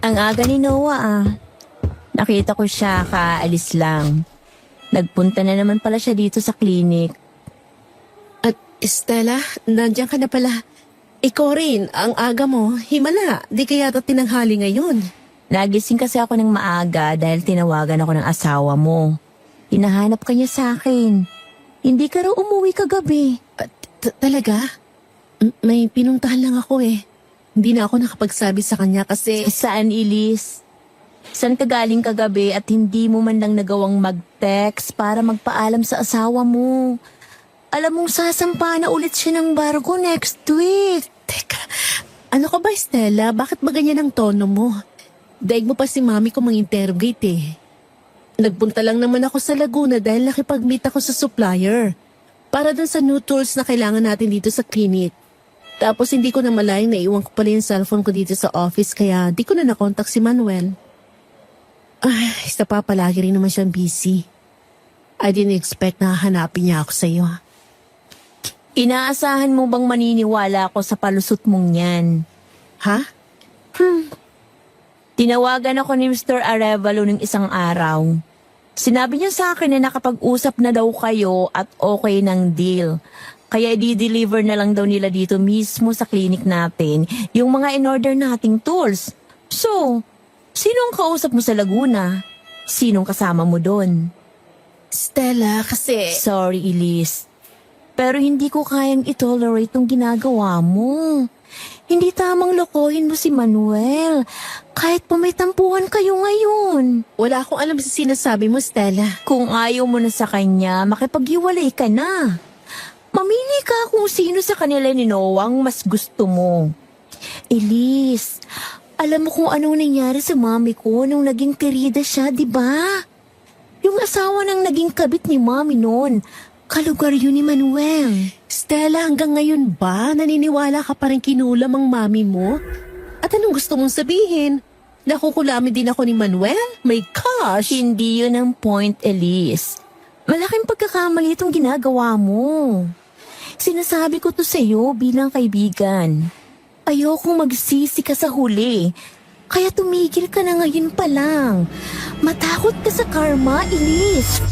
Ang aga ni Noah Nakita ko siya kaalis lang. Nagpunta na naman pala siya dito sa clinic. At Stella, nandiyan ka na pala. Ikaw rin, ang aga mo, himala, di kaya tinanghali ngayon. Nagising kasi ako ng maaga dahil tinawagan ako ng asawa mo. Hinahanap ka niya sa akin. Hindi ka raw umuwi kagabi. Talaga? May pinuntahan lang ako eh. Hindi na ako nakapagsabi sa kanya kasi... Saan, Elise? Saan ka galing kagabi at hindi mo man lang nagawang mag-text para magpaalam sa asawa mo? Alam mong sasampa na ulit siya ng barko next week. Teka, ano ka ba Stella? Bakit ba ganyan ang tono mo? Daig mo pa si mami ko mang-interrogate eh. Nagpunta lang naman ako sa Laguna dahil nakipag-meet ako sa supplier. Para dun sa new tools na kailangan natin dito sa clinic. Tapos hindi ko na malayang naiwan ko pala yung cellphone ko dito sa office kaya di ko na nakontak si Manuel. Isa pa palagi rin naman siyang busy. I didn't expect na hanapin niya ako sa iyo. Inaasahan mo bang maniniwala ako sa palusot mong yan? Ha? Tinawagan ako ni Mr. Arevalo ng isang araw. Sinabi niya sa akin na nakapag-usap na daw kayo at okay ng deal. Kaya i-deliver na lang daw nila dito mismo sa clinic natin yung mga in-order nating tools. So, sinong kausap mo sa Laguna? Sinong kasama mo doon? Stella, kasi... Sorry, Elise. Pero hindi ko kayang itolerate tong ginagawa mo. Hindi tamang lokohin mo si Manuel. Kahit pa may tampuhan kayo ngayon. Wala akong alam sa sinasabi mo, Stella. Kung ayaw mo na sa kanya, makipaghiwalay ka na. Mamili ka kung sino sa kanila ni Noah ang mas gusto mo. Elise, alam mo kung anong nangyari sa mami ko nung naging kerida siya, di ba? Yung asawa ng naging kabit ni mami noon, kalugar yun ni Manuel. Stella, hanggang ngayon ba naniniwala ka pa rin kinulam ang mami mo? At anong gusto mong sabihin? Nakukulami din ako ni Manuel? My gosh! Hindi yun ang point, Elise. Malaking pagkakamali itong ginagawa mo. Sinasabi ko to sa iyo bilang kaibigan. Ayokong magsisi ka sa huli. Kaya tumigil ka na ngayon pa lang. Matakot ka sa karma, Elise.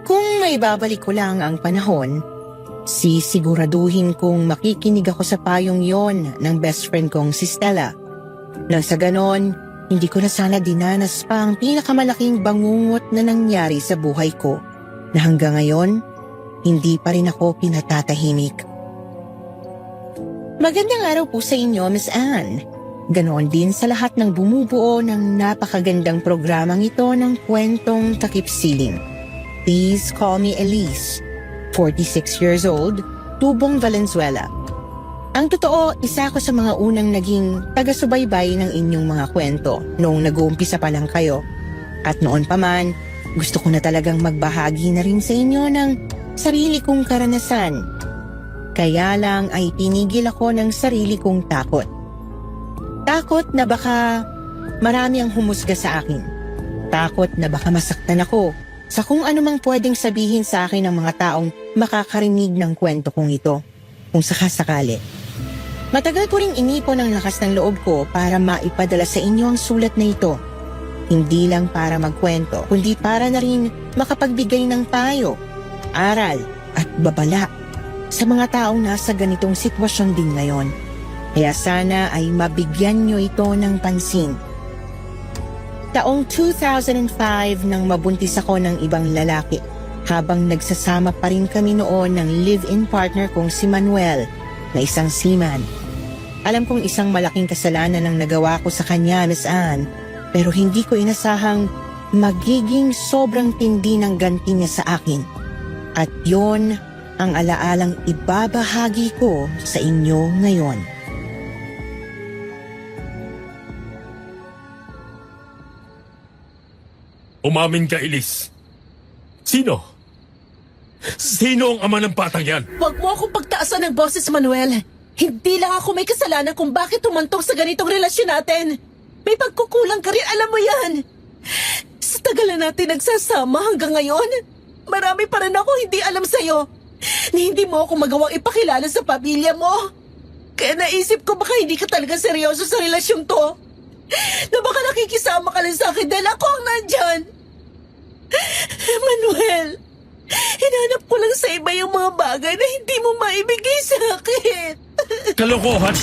Kung may babalik ko lang ang panahon, sisiguraduhin kong makikinig ako sa payong yon ng best friend kong si Stella. Nang sa ganon, hindi ko na sana dinanas pa ang pinakamalaking bangungot na nangyari sa buhay ko na hanggang ngayon, hindi pa rin ako pinatatahimik. Magandang araw po sa inyo, Miss Anne. Ganoon din sa lahat ng bumubuo ng napakagandang programang ito ng kwentong takip siling. Please call me Elise, 46 years old, Tubong Valenzuela. Ang totoo, isa ako sa mga unang naging taga-subaybay ng inyong mga kwento noong nag-uumpisa pa lang kayo. At noon pa man, gusto ko na talagang magbahagi na rin sa inyo ng sarili kong karanasan. Kaya lang ay pinigil ako ng sarili kong takot. Takot na baka marami ang humusga sa akin. Takot na baka masaktan ako sa kung anumang pwedeng sabihin sa akin ng mga taong makakarinig ng kwento kong ito, kung sakasakali. Matagal ko ring inipon ang lakas ng loob ko para maipadala sa inyo ang sulat na ito. Hindi lang para magkwento, kundi para na rin makapagbigay ng payo, aral at babala sa mga taong nasa ganitong sitwasyon din ngayon. Kaya sana ay mabigyan nyo ito ng pansin. Taong 2005 nang mabuntis ako ng ibang lalaki, habang nagsasama pa rin kami noon ng live-in partner kong si Manuel na isang seaman. Alam kong isang malaking kasalanan ang nagawa ko sa kanya, Miss Anne, pero hindi ko inasahang magiging sobrang tindi ng ganti niya sa akin. At yon ang alaalang ibabahagi ko sa inyo ngayon. Umamin ka, Elise. Sino? Sino ang ama ng batang yan? Huwag mo akong pagtaasan ng boses, Manuel. Hindi lang ako may kasalanan kung bakit tumantong sa ganitong relasyon natin. May pagkukulang ka rin, alam mo yan. Sa tagal na natin nagsasama hanggang ngayon, marami pa rin ako hindi alam sa'yo. na hindi mo ako magawang ipakilala sa pamilya mo. Kaya naisip ko baka hindi ka talaga seryoso sa relasyong to. Na baka nakikisama ka lang sa akin dahil ako ang nandyan. Manuel, hinanap ko lang sa iba yung mga bagay na hindi mo maibigay sa akin. Kalokohan!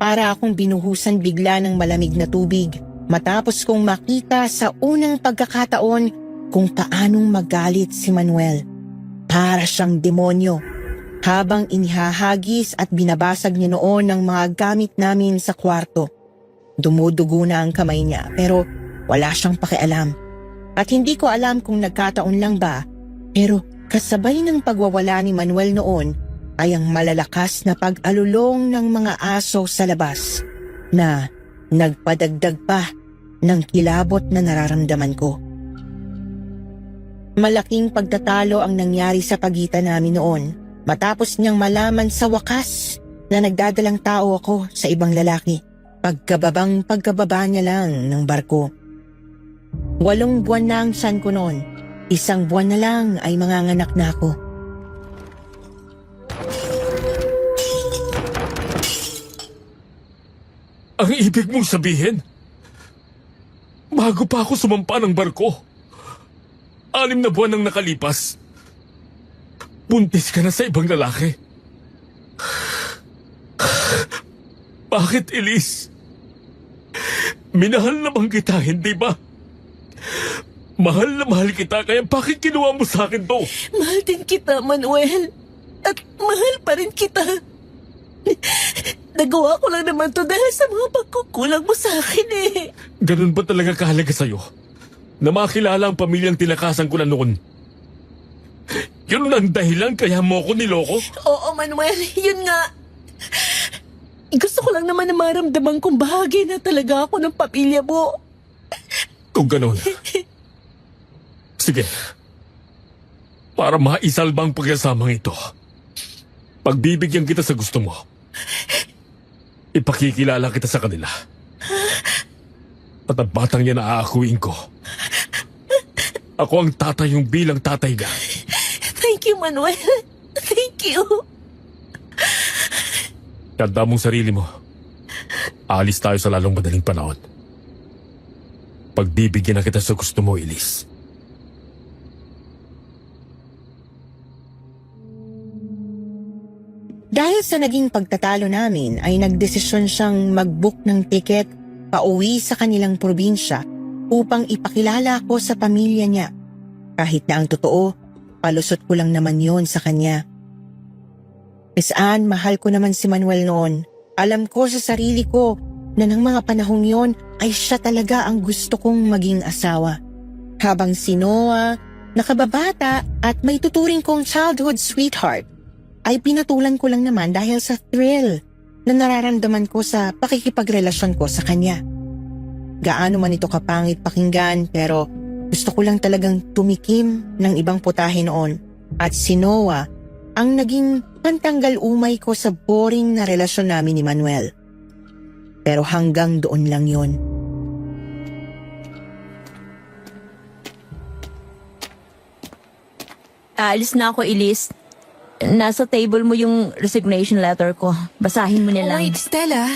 Para akong binuhusan bigla ng malamig na tubig matapos kong makita sa unang pagkakataon kung paanong magalit si Manuel. Para siyang demonyo. Habang inihahagis at binabasag niya noon ang mga gamit namin sa kwarto. Dumudugo na ang kamay niya pero wala siyang pakialam. At hindi ko alam kung nagkataon lang ba, pero kasabay ng pagwawala ni Manuel noon ay ang malalakas na pag-alulong ng mga aso sa labas na nagpadagdag pa ng kilabot na nararamdaman ko. Malaking pagtatalo ang nangyari sa pagitan namin noon matapos niyang malaman sa wakas na nagdadalang tao ako sa ibang lalaki pagkababa niya lang ng barko. 8 buwan na ang tiyan ko noon. 1 buwan na lang ay manganganak na ako. Ang ibig mong sabihin? Bago pa ako sumampa ng barko, 6 na buwan nang nakalipas. Buntis ka na sa ibang lalaki. Bakit, Elise? Minahal naman kita, hindi ba? Mahal na mahal kita, kaya bakit kinuha mo sa akin to? Mahal din kita, Manuel. At mahal pa rin kita. Nagawa ko lang naman to dahil sa mga pagkukulang mo sa akin eh. Ganun ba talaga kahalaga sa'yo? Na makilala ang pamilyang tinakasan ko na noon? Yun ang dahilan kaya mo ako niloko? Oo, Manuel. Yun nga. Gusto ko lang naman na maramdaman kong bahagi na talaga ako ng pamilya mo. Kung ganun. Sige. Para maisalba ang pagkasamang ito, pagbibigyan kita sa gusto mo. Ipakikilala kita sa kanila. At ang batang yan na aakuin ko. Ako ang tatay yung bilang tatay na. Thank you, Manuel. Thank you. Tanda mong sarili mo. Alis tayo sa lalong madaling panahon. Pagbibigyan na kita sa gusto mo, Elise. Dahil sa naging pagtatalo namin ay nagdesisyon siyang mag-book ng tiket pauwi sa kanilang probinsya upang ipakilala ko sa pamilya niya. Kahit na ang totoo, palusot ko lang naman yon sa kanya. Miss Anne, mahal ko naman si Manuel noon. Alam ko sa sarili ko na ng mga panahong yon ay siya talaga ang gusto kong maging asawa. Habang si Noah, nakababata at may tuturing kong childhood sweetheart, ay pinatulan ko lang naman dahil sa thrill na nararamdaman ko sa pakikipagrelasyon ko sa kanya. Gaano man ito kapangit pakinggan pero gusto ko lang talagang tumikim ng ibang putahe noon at si Noah ang naging pantanggal umay ko sa boring na relasyon namin ni Manuel. Pero hanggang doon lang yon. Alis na ako, Elise. Nasa table mo yung resignation letter ko. Basahin mo na lang. Wait, Stella.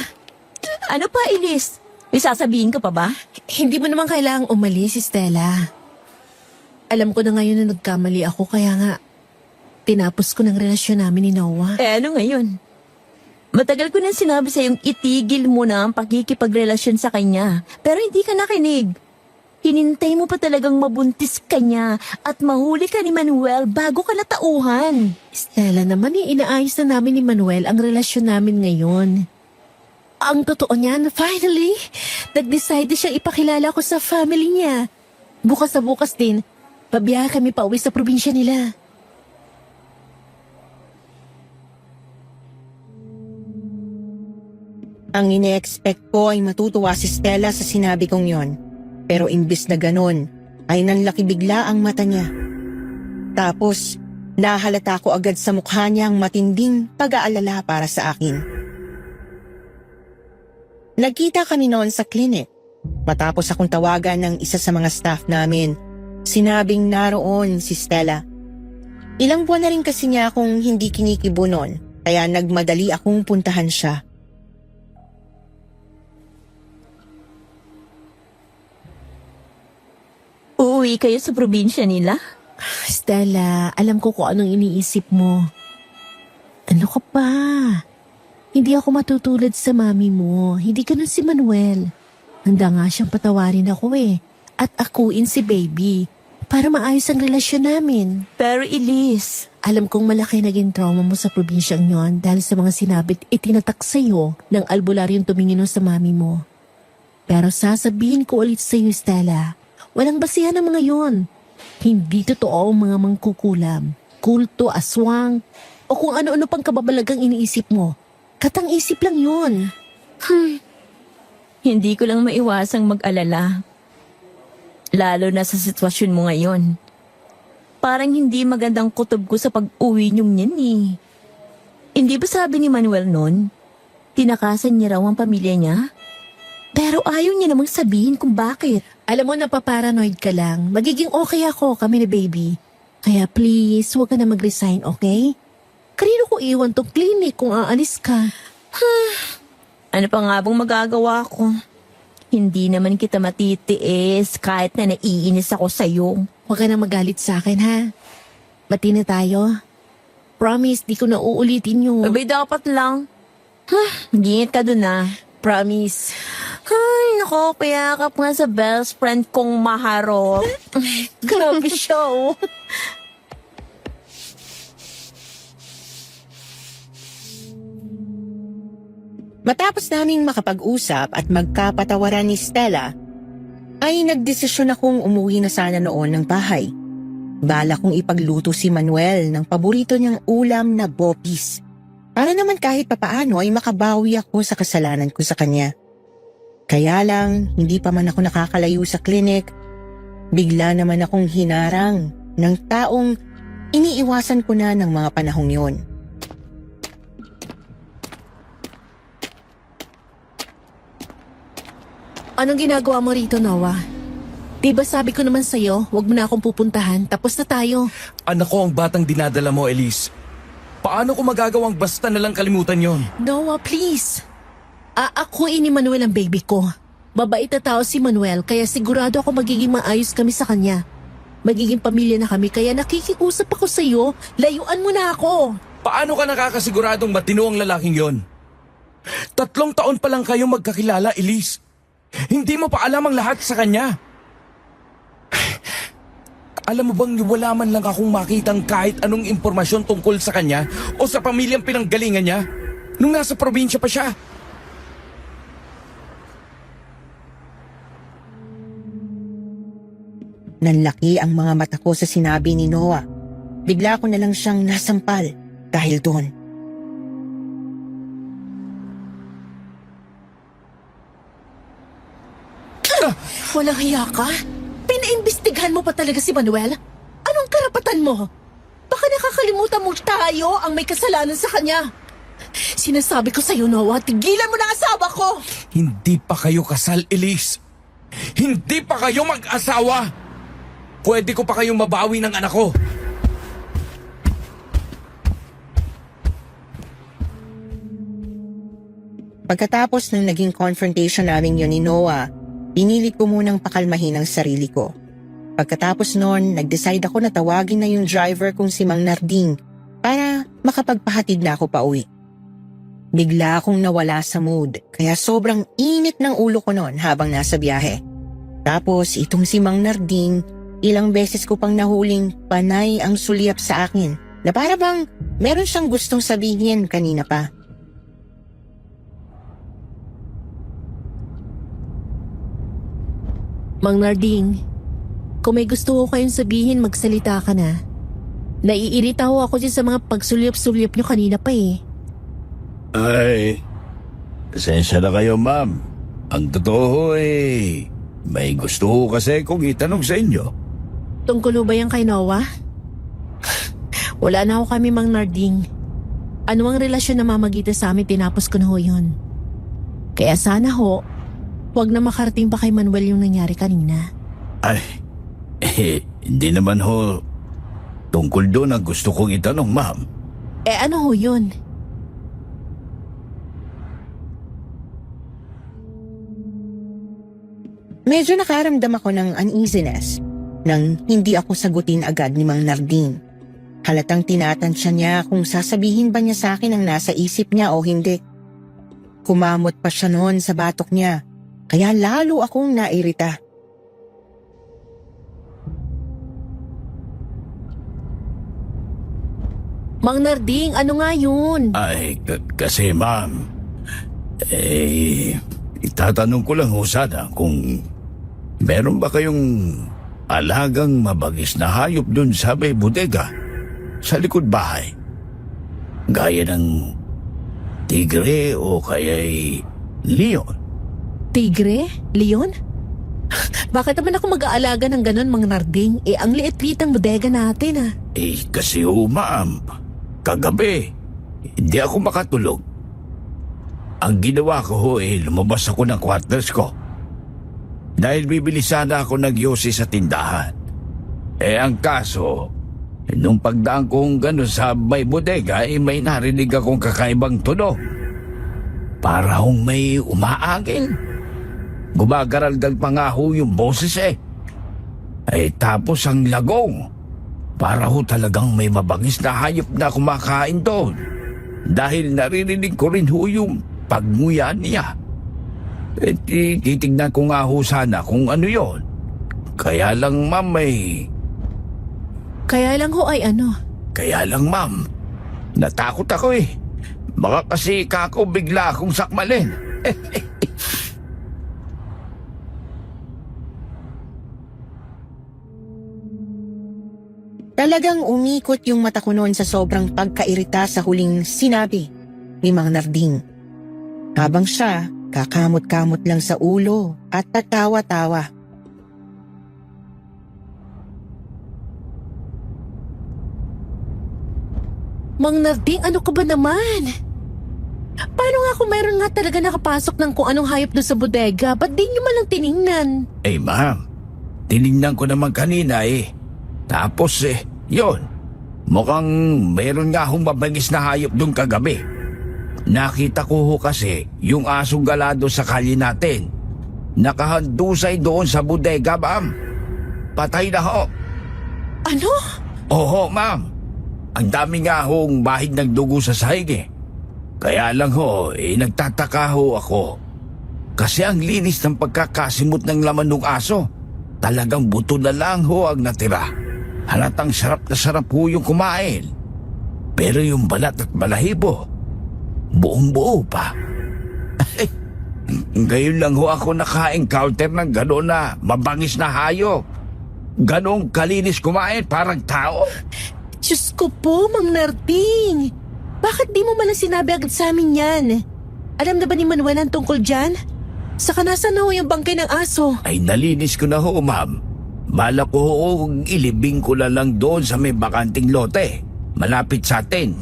Ano pa, Elise? May sasabihin ka pa ba? Hindi mo naman kailangang umalis, Stella. Alam ko na ngayon na nagkamali ako kaya nga tinapos ko ng relasyon namin ni Noah. Eh, ano ngayon? Matagal ko nang sinabi sa'yong itigil mo na ang pakikipagrelasyon sa kanya. Pero hindi ka nakinig. Hinintay mo pa talagang mabuntis ka niya at mahuli ka ni Manuel bago ka natauhan. Stella naman, inaayos na namin ni Manuel ang relasyon namin ngayon. Ang totoo niyan, finally, nag-decide siyang ipakilala ko sa family niya. Bukas na bukas din, pabiyahe kami pauwi sa probinsya nila. Ang ine-expect ko ay matutuwa si Stella sa sinabi kong yon. Pero imbis na ganon, ay nanlaki bigla ang mata niya. Tapos, nahalata ko agad sa mukha niya ang matinding pag-aalala para sa akin. Nagkita kami noon sa klinik. Matapos akong tawagan ng isa sa mga staff namin, sinabing naroon si Stella. Ilang buwan na rin kasi niya akong hindi kinikibo noon, kaya nagmadali akong puntahan siya. Uuwi kayo sa probinsya nila? Stella, alam ko kung anong iniisip mo. Ano ka pa? Hindi ako matutulad sa mami mo. Hindi ganun si Manuel. Handa nga siyang patawarin ako at akuin si baby para maayos ang relasyon namin. Pero Elise, Alam kong malaki naging trauma mo sa probinsyang yon dahil sa mga sinabit itinatak sa'yo ng albularyong tumingin sa mami mo. Pero sasabihin ko ulit sa'yo, Stella, walang basihan ang mga yon. Hindi totoo ang mga mangkukulam, kulto, aswang, o kung ano-ano pang kababalagang iniisip mo. Katang-isip lang yon. hindi ko lang maiwasang mag-alala. Lalo na sa sitwasyon mo ngayon. Parang hindi magandang kutob ko sa pag-uwi niyong yan eh. Hindi ba sabi ni Manuel noon, tinakasan niya raw ang pamilya niya? Pero ayaw niya namang sabihin kung bakit. Alam mo, napaparanoid ka lang. Magiging okay ako, kami ni baby. Kaya please, huwag ka na mag-resign, okay? Kanino ko iwan tong clinic kung aalis ka? Ano pa nga bang magagawa ko? Hindi naman kita matitiis kahit na naiinis ako sa'yo. Huwag ka na magalit sa akin, ha? Bati na tayo. Promise, di ko na uulitin yun. Abay dapat lang. Gingit ka dun ah. Promise. Ay, nako, payakap nga sa best friend kong maharot. Grabe siya, oh. Matapos naming makapag-usap at magkapatawaran ni Stella, ay nagdesisyon akong umuwi na sana noon ng bahay. Bala kong ipagluto si Manuel ng paborito niyang ulam na bopis. Para naman kahit papaano ay makabawi ako sa kasalanan ko sa kanya. Kaya lang, hindi pa man ako nakakalayo sa klinik, bigla naman akong hinarang ng taong iniiwasan ko na ng mga panahong yon. Anong ginagawa mo rito, Noah? Di ba sabi ko naman sa'yo, huwag mo na akong pupuntahan, tapos na tayo. Anak ko ang batang dinadala mo, Elise. Paano ko magagawang basta nalang kalimutan yon? Noah, please. Aakuin ni Manuel ang baby ko. Babait na tao si Manuel, kaya sigurado ako magiging maayos kami sa kanya. Magiging pamilya na kami, kaya nakikiusap ako sa'yo, layuan mo na ako. Paano ka nakakasiguradong matino ang lalaking yon? 3 taon pa lang kayong magkakilala, Elise. Hindi mo pa alam ang lahat sa kanya. Alam mo bang wala man lang akong makitang kahit anong impormasyon tungkol sa kanya o sa pamilyang pinanggalingan niya nung nasa probinsya pa siya? Nanlaki ang mga mata ko sa sinabi ni Noah. Bigla ko na lang siyang nasampal dahil doon. Walang hiya ka? Pinaimbestigahan mo pa talaga si Manuel? Anong karapatan mo? Baka nakakalimutan mo tayo ang may kasalanan sa kanya. Sinasabi ko sa'yo, Noah, tigilan mo na ang asawa ko! Hindi pa kayo kasal, Elise. Hindi pa kayo mag-asawa. Pwede ko pa kayong mabawi ng anak ko. Pagkatapos ng naging confrontation namin yun ni Noah, pinilit ko munang pakalmahin ang sarili ko. Pagkatapos noon, nag-decide ako na tawagin na yung driver kong si Mang Narding para makapagpahatid na ako pa uwi. Bigla akong nawala sa mood, kaya sobrang init ng ulo ko noon habang nasa biyahe. Tapos itong si Mang Narding, ilang beses ko pang nahuling panay ang sulyap sa akin na para bang meron siyang gustong sabihin kanina pa. Mang Narding, kung may gusto ko kayong sabihin, magsalita ka na. Naiirita ho ako dyan sa mga pagsulyap-sulyap nyo kanina pa eh. Ay, pasensya na kayo, ma'am. Ang totoo may gusto ko kasi kong itanong sa inyo. Tungkol ba yan kay Noah? Wala na ho kami, Mang Narding. Ano ang relasyon na mamagitan sa amin, tinapos ko na ho yun. Kaya sana ho, Huwag na makarating pa kay Manuel yung nangyari kanina. Ay, hindi naman ho tungkol doon ang gusto kong itanong, ma'am. Ano ho yun? Medyo nakaramdam ako ng uneasiness nang hindi ako sagutin agad ni Mang Narding. Halatang tinatansya niya kung sasabihin ba niya sa akin ang nasa isip niya o hindi. Kumamot pa siya noon sa batok niya, kaya lalo akong nairita. Mang Narding, ano nga yun? Ay, kasi ma'am, itatanong ko lang ho sana kung meron ba kayong alagang mabagis na hayop dun sa may bodega sa likod bahay? Gaya ng tigre o kaya'y leon? Tigre? Leon? Bakit naman ako mag-aalaga ng ganon, Mang Narding? Ang liit-liit ang bodega natin Kasi ho ma'am, kagabi, hindi ako makatulog. Ang ginawa ko ho lumabas ako ng quarters ko. Dahil bibili sana ako ng yosi sa tindahan. Ang kaso, nung pagdaan kong gano'n sa may bodega, may narinig akong kakaibang tunog. Para hong may umaangin. Gumagaralgal pa nga ho yung boses tapos ang lagong. Para ho talagang may mabangis na hayop na kumakain doon. Dahil naririnig ko rin ho yung pagmuya niya. Titignan ko nga ho sana kung ano yon. Kaya lang ma'am Kaya lang ho ay ano? Kaya lang ma'am, natakot ako Baka kasi kako bigla akong sakmalin. Talagang umikot yung mata ko noon sa sobrang pagkairita sa huling sinabi ni Mang Narding. Habang siya, kakamot-kamot lang sa ulo at tatawa-tawa. Mang Narding, ano ka ba naman? Paano nga kung meron nga talaga nakapasok ng kung anong hayop doon sa bodega? Ba't di nyo malang tiningnan? Ma'am, tinignan ko naman kanina Tapos yon. Mukhang meron nga hong mabangis na hayop doon kagabi. Nakita ko ho kasi yung asong galado sa kalye natin. Nakahandusay doon sa bodega, ma'am. Patay na ho. Ano? Oho, ma'am. Ang dami nga hong bahid ng dugo sa sahig Kaya lang ho, nagtataka ho ako. Kasi ang linis ng pagkakasimot ng laman ng aso. Talagang buto na lang ho ang natira. Halatang sarap na sarap ho yung kumain. Pero yung balat at balahibo, buong-buo pa. Ngayon lang ho ako naka-encounter ng gano'n na mabangis na hayop. Ganong kalinis kumain parang tao. Diyos ko po, Mang Narding. Bakit di mo malang sinabi agad sa amin yan? Alam na ba ni Manuel ang tungkol dyan? Saka nasa na ho yung bangkay ng aso? Ay nalinis ko na ho, ma'am. Balak ko ho, ilibing ko na lang doon sa may bakanting lote. Malapit sa atin.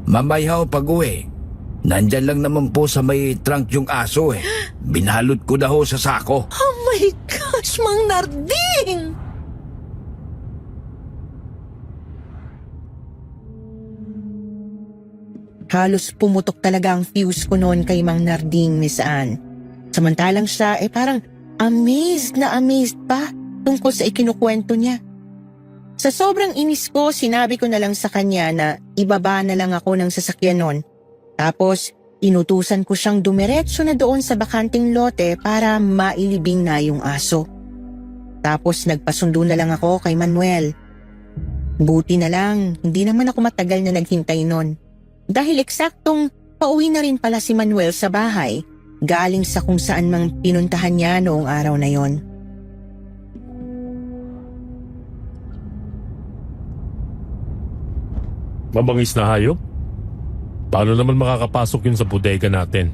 Mamaya ho pag-uwi. Nandyan lang naman po sa may trunk yung aso Binalot ko na ho sa sako. Oh my gosh, Mang Narding! Halos pumutok talaga ang fuse ko noon kay Mang Narding, Miss Anne. Samantalang siya parang amazed na amazed pa tungkol sa ikinukwento niya. Sa sobrang inis ko, sinabi ko na lang sa kanya na ibaba na lang ako ng sasakyan noon. Tapos, inutusan ko siyang dumiretso na doon sa bakanting lote para mailibing na yung aso. Tapos nagpasundo na lang ako kay Manuel. Buti na lang, hindi naman ako matagal na naghintay noon. Dahil eksaktong pauwi na rin pala si Manuel sa bahay, galing sa kung saan mang pinuntahan niya noong araw na yon. Mabangis na hayop? Paano naman makakapasok yun sa bodega natin?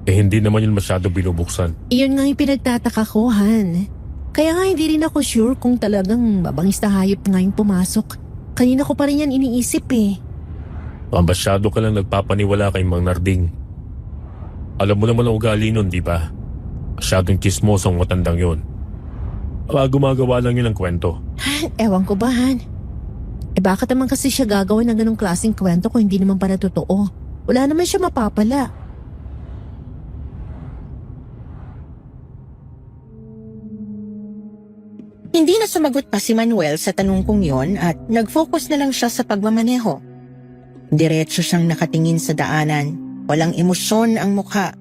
Hindi naman yun masyado binubuksan. Iyon nga yung pinagtataka ko, Han. Kaya nga hindi rin ako sure kung talagang mabangis na hayop nga yung pumasok. Kanina ko pa rin yan iniisip Masyado ka lang nagpapaniwala kay Mang Narding. Alam mo naman ang ugali nun, di ba? Masyadong chismosong matandang yun. Baka gumagawa lang yun ng kwento. Ewan ko ba, Han? Bakit naman kasi siya gagawa ng ganong klaseng kwento kung hindi naman pala totoo? Wala naman siya mapapala. Hindi na sumagot pa si Manuel sa tanong kong yon at nag-focus na lang siya sa pagmamaneho. Diretso siyang nakatingin sa daanan, walang emosyon ang mukha.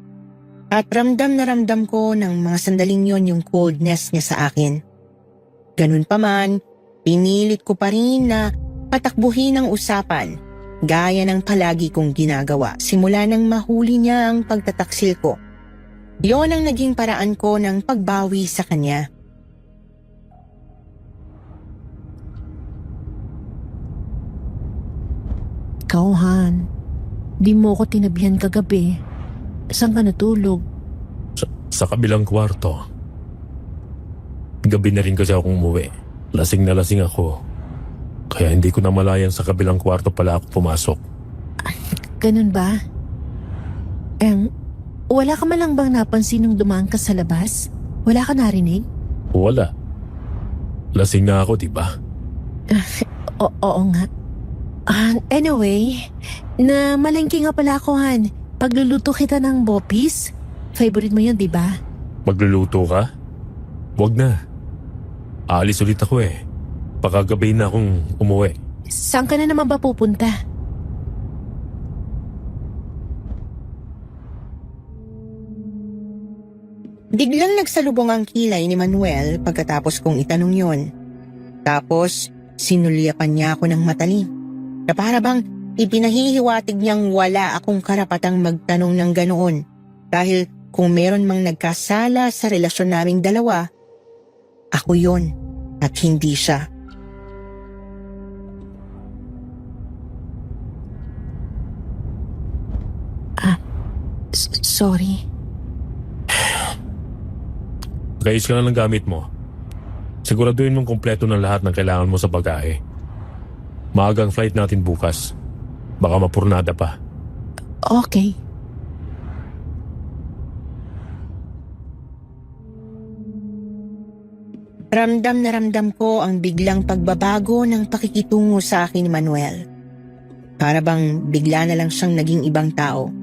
At ramdam na ramdam ko ng mga sandaling yon yung coldness niya sa akin. Ganun pa man, pinilit ko pa rin na patakbuhin ang usapan, gaya ng palagi kong ginagawa simula nang mahuli niya ang pagtataksil ko. Yon ang naging paraan ko ng pagbawi sa kanya. Ikaw, Han. Di mo ko tinabihan kagabi. Saan ka natulog? Sa kabilang kwarto. Gabi na rin kasi akong umuwi. Lasing na lasing ako. Kaya hindi ko namalayan sa kabilang kwarto pala ako pumasok. Ganun ba? Wala ka man lang bang napansin nung dumaan ka sa labas? Wala ka narinig? Wala. Lasing na ako, diba? Oo nga. Anyway, na malengke nga pala ako, Han. Pagluluto kita ng bopis. Favorite mo yun, di ba? Magluluto ka? Wag na. Aalis ulit ako eh. Pakagabi na akong umuwi. Saan ka na naman ba pupunta? Biglang nagsalubong ang kilay ni Manuel pagkatapos kong itanong yon. Tapos, sinulyapan niya ako ng matalim. Na para bang ipinahihiwatig niyang wala akong karapatang magtanong ng ganoon. Dahil kung meron mang nagkasala sa relasyon naming dalawa, ako yon at hindi siya. Sorry. Kayos ka na ng gamit mo. Siguraduhin mong kumpleto ng lahat ng kailangan mo sa bagahe. Maagang flight natin bukas. Baka mapurnada pa. Okay. Ramdam na ramdam ko ang biglang pagbabago ng pakikitungo sa akin ni Manuel. Para bang bigla na lang siyang naging ibang tao.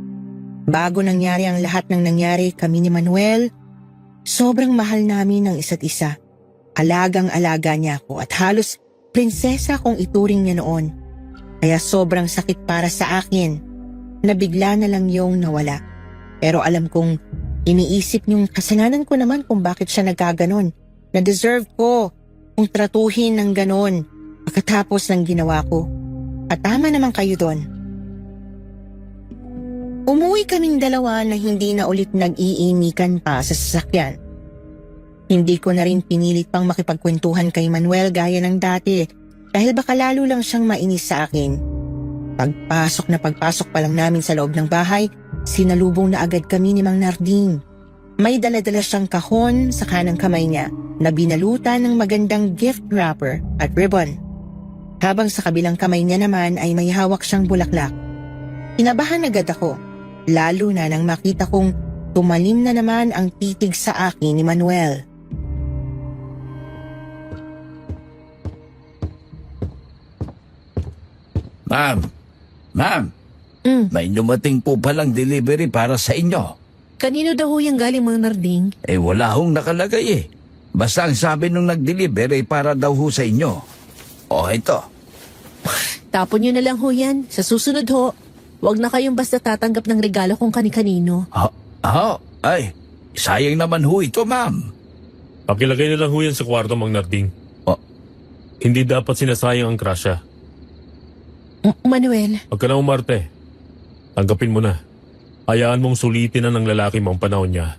Bago nangyari ang lahat ng nangyari kami ni Manuel, sobrang mahal namin ng isa't isa. Alagang-alaga niya ako at halos prinsesa kong ituring niya noon. Kaya sobrang sakit para sa akin na bigla na lang yung nawala. Pero alam kong iniisip niyong kasalanan ko naman kung bakit siya nagkaganon. Na deserve ko kung tratuhin ng ganon pagkatapos ng ginawa ko. At tama naman kayo doon. Umuwi kaming dalawa na hindi na ulit nag-iinikan pa sa sasakyan. Hindi ko na rin pinilit pang makipagkwentuhan kay Manuel gaya ng dati dahil baka lalo lang siyang mainis sa akin. Pagpasok pa lang namin sa loob ng bahay, sinalubong na agad kami ni Mang Narding. May dala-dala siyang kahon sa kanang kamay niya na binalutan ng magandang gift wrapper at ribbon. Habang sa kabilang kamay niya naman ay may hawak siyang bulaklak. Kinabahan agad ako, lalo na nang makita kong tumalim na naman ang titig sa akin ni Manuel. Ma'am, may dumating po palang delivery para sa inyo. Kanino daw yung galing, Mang Narding? Wala hong nakalagay eh. Basta ang sabi nung nag-deliver ay para daw ho sa inyo. Ito. Tapon nyo na lang ho yan. Sa susunod ho, huwag na kayong basta tatanggap ng regalo kung kani-kanino. Ay, sayang naman ho ito, ma'am. Pakilagay na lang ho yan sa kwarto, Mang Narding. Hindi dapat sinasayang ang grasya. Manuel, Huwag ka na umarte. Tanggapin mo na. Hayaan mong sulitin na ng lalaki mo ang panahon niya.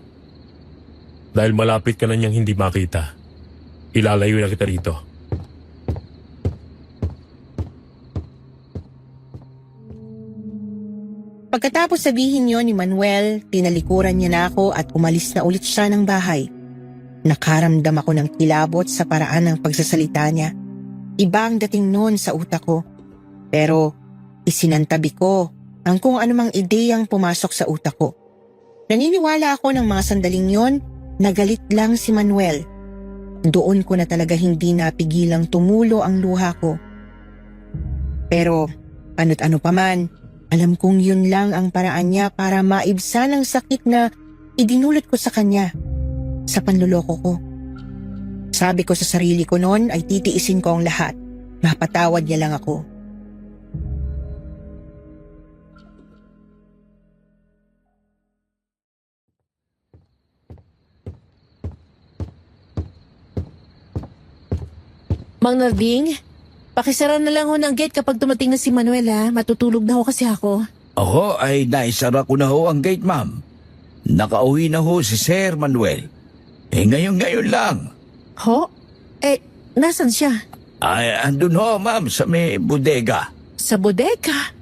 Dahil malapit ka na niyang hindi makita. Ilalayo na kita rito. Pagkatapos sabihin yon ni Manuel, tinalikuran niya na ako at umalis na ulit siya ng bahay. Nakaramdam ako ng kilabot sa paraan ng pagsasalita niya. Iba ang dating noon sa utak ko. Pero isinantabi ko ang kung anumang ideyang pumasok sa utak ko. Naniniwala ako ng mga sandaling yon nagalit lang si Manuel. Doon ko na talaga hindi napigilang tumulo ang luha ko. Pero ano't ano pa man, alam kong yun lang ang paraan niya para maibsan ang sakit na idinulot ko sa kanya sa panluloko ko. Sabi ko sa sarili ko noon ay titiisin ko ang lahat. Mapatawad niya lang ako. Mang Narding, pakisara na lang ho ng gate kapag dumating na si Manuel ha. Matutulog na ho kasi ako. Ako ay naisara ko na ho ang gate, ma'am. Nakauwi na ho si Sir Manuel. Ngayon lang. Ho? Nasan siya? Ay, andun ho, ma'am, sa may bodega. Sa bodega?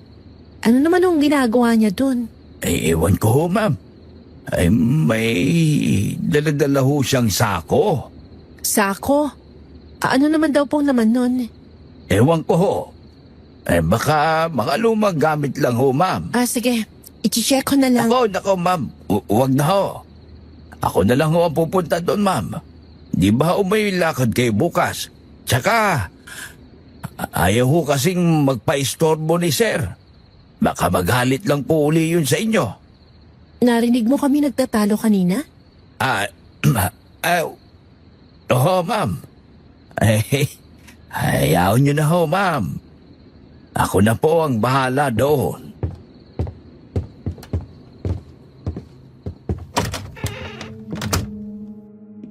Ano naman ang ginagawa niya dun? Ewan ko ho, ma'am. Ay, may daladala ho siyang sako. Sako? Ano naman daw pong laman nun? Ewan ko ho. Baka mga lumang gamit lang ho, ma'am. Sige. I-check ko na lang. Nako, ma'am. Huwag na ho. Ako na lang ho ang pupunta doon, ma'am. Di ba ho may lakad kayo bukas? Tsaka, ayaw ho kasing magpa-istorbo ni sir. Baka maghalit lang po uli yun sa inyo. Narinig mo kami nagtatalo kanina? Oo, ma'am. Ayaw nyo na ho, ma'am. Ako na po ang bahala doon.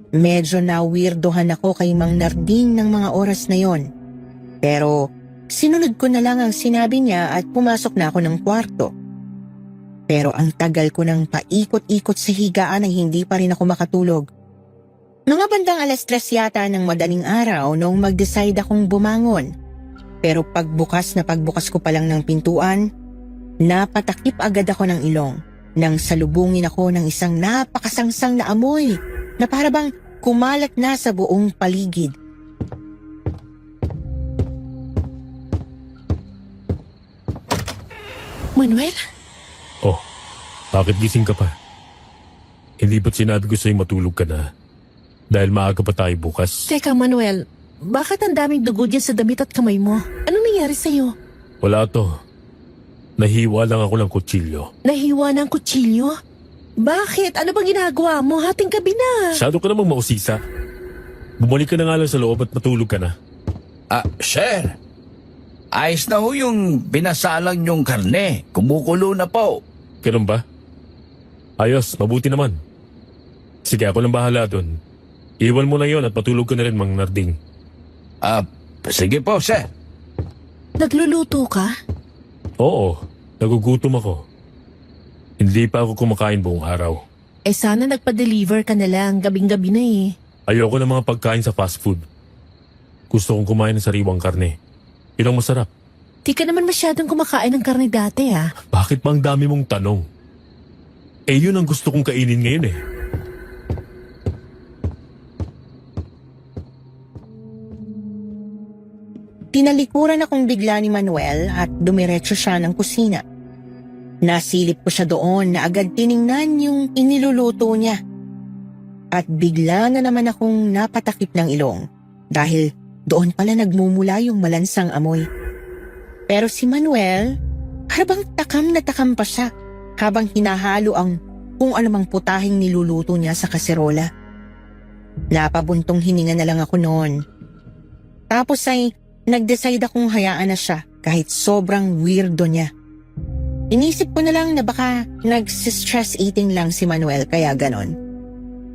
Medyo na-weirdohan ako kay Mang Narding ng mga oras na yon. Pero sinunod ko na lang ang sinabi niya at pumasok na ako ng kwarto. Pero ang tagal ko nang paikot-ikot sa higaan ay hindi pa rin ako makatulog. Mga bandang 3:00 yata ng madaling araw nung mag-decide akong bumangon. Pero pagbukas ko pa lang ng pintuan, napatakip agad ako ng ilong nang salubungin ako ng isang napakasangsang na amoy na para bang kumalat na sa buong paligid. Manuel? Oh, bakit gising ka pa? Hindi ba't sinabi ko sa'yo matulog ka na? Dahil maaga pa tayo bukas. Teka, Manuel. Bakit ang daming dugo dyan sa damit at kamay mo? Anong nangyari sa'yo? Wala to. Nahiwa lang ako ng kutsilyo. Nahiwa ng kutsilyo? Bakit? Ano bang ginagawa mo? Hating gabi na. Masyado ka namang mausisa. Bumalik ka na nga lang sa loob at matulog ka na. Sir. Ayos na ho yung pinasalang yung karne. Kumukulo na po. Ganun ba? Ayos, mabuti naman. Sige, ako lang bahala doon. Iwan mo na yon at matulog ka na rin, Mang Narding. Sige po, sir. Nagluluto ka? Oo, nagugutom ako. Hindi pa ako kumakain buong araw. Sana nagpa-deliver ka na lang. Gabing-gabi na eh. Ayoko ng mga pagkain sa fast food. Gusto kong kumain ng sariwang karne. Yun ang masarap. Di ka naman masyadong kumakain ng karne dati ha. Bakit bang dami mong tanong? Yun ang gusto kong kainin ngayon eh. Tinalikuran akong bigla ni Manuel at dumiretso siya ng kusina. Nasilip ko siya doon na agad tiningnan yung iniluluto niya. At bigla na naman akong napatakip ng ilong dahil doon pala nagmumula yung malansang amoy. Pero si Manuel, parang takam na takam pa siya habang hinahalo ang kung anumang putahing niluluto niya sa kaserola. Napabuntong hininga na lang ako noon. Tapos ay nag-decide akong hayaan na siya kahit sobrang weirdo niya. Inisip ko na lang na baka nag-stress eating lang si Manuel kaya ganon.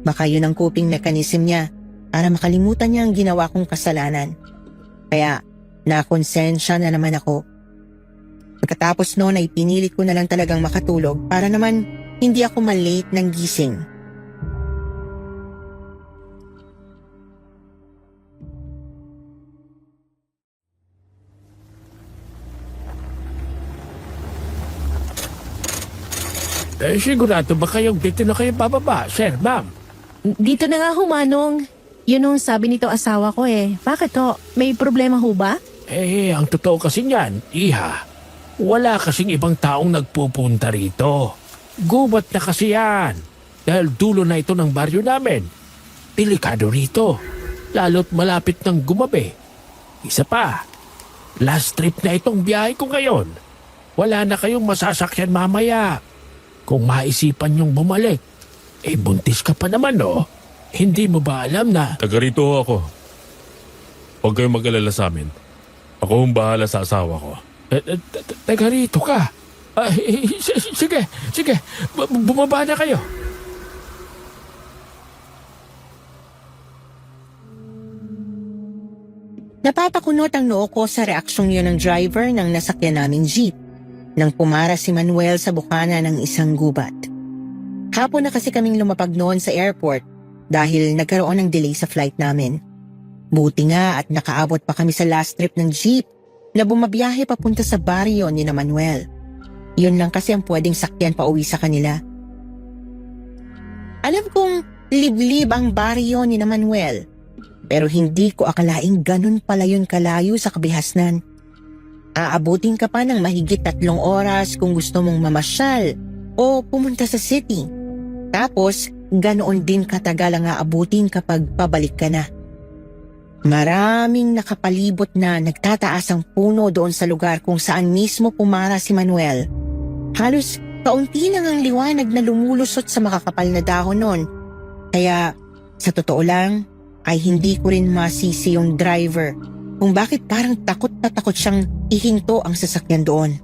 Baka yun ang coping mechanism niya para makalimutan niya ang ginawa kong kasalanan. Kaya nakonsensya na naman ako. Pagkatapos noon ay pinilit ko na lang talagang makatulog para naman hindi ako malate ng gising. Sigurado ba kayong dito na kayo bababa, sir, ma'am? Dito na nga humanong. Yun ang sabi nito asawa ko eh. Bakit ho? May problema ho ba? Ang totoo kasi niyan, iha. Wala kasing ibang taong nagpupunta rito. Gubat na kasi yan. dahil dulo na ito ng baryo namin. Delikado rito, lalo't malapit ng gumabi. Isa pa, last trip na itong biyahe ko ngayon. Wala na kayong masasakyan mamaya. Kung maisipan niyong bumalik, buntis ka pa naman, no? Hindi mo ba alam na... Taga rito ho ako. Huwag kayong mag-alala sa amin. Ako ang bahala sa asawa ko. Taga rito ka? Sige. Bumaba na kayo. Napapakunot ang noo ko sa reaksyong yun ng driver ng nasakyan naming jeep nang pumara si Manuel sa bukana ng isang gubat. Hapon na kasi kaming lumapag noon sa airport dahil nagkaroon ng delay sa flight namin. Buti nga at nakaabot pa kami sa last trip ng jeep na bumabiyahe papunta sa baryo ni na Manuel. Yun lang kasi ang pwedeng sakyan pa uwi sa kanila. Alam kong liblib ang baryo ni na Manuel, pero hindi ko akalaing ganun pala yun kalayo sa kabihasnan. Aabutin ka pa ng mahigit 3 oras kung gusto mong mamasyal o pumunta sa city. Tapos, ganoon din katagal ang aabutin kapag pabalik ka na. Maraming nakapalibot na nagtataas ang puno doon sa lugar kung saan mismo pumara si Manuel. Halos kaunti lang ang liwanag na lumulusot sa makakapal na dahon noon. Kaya, sa totoo lang, ay hindi ko rin masisi yung driver kung bakit parang takot na takot siyang ihinto ang sasakyan doon.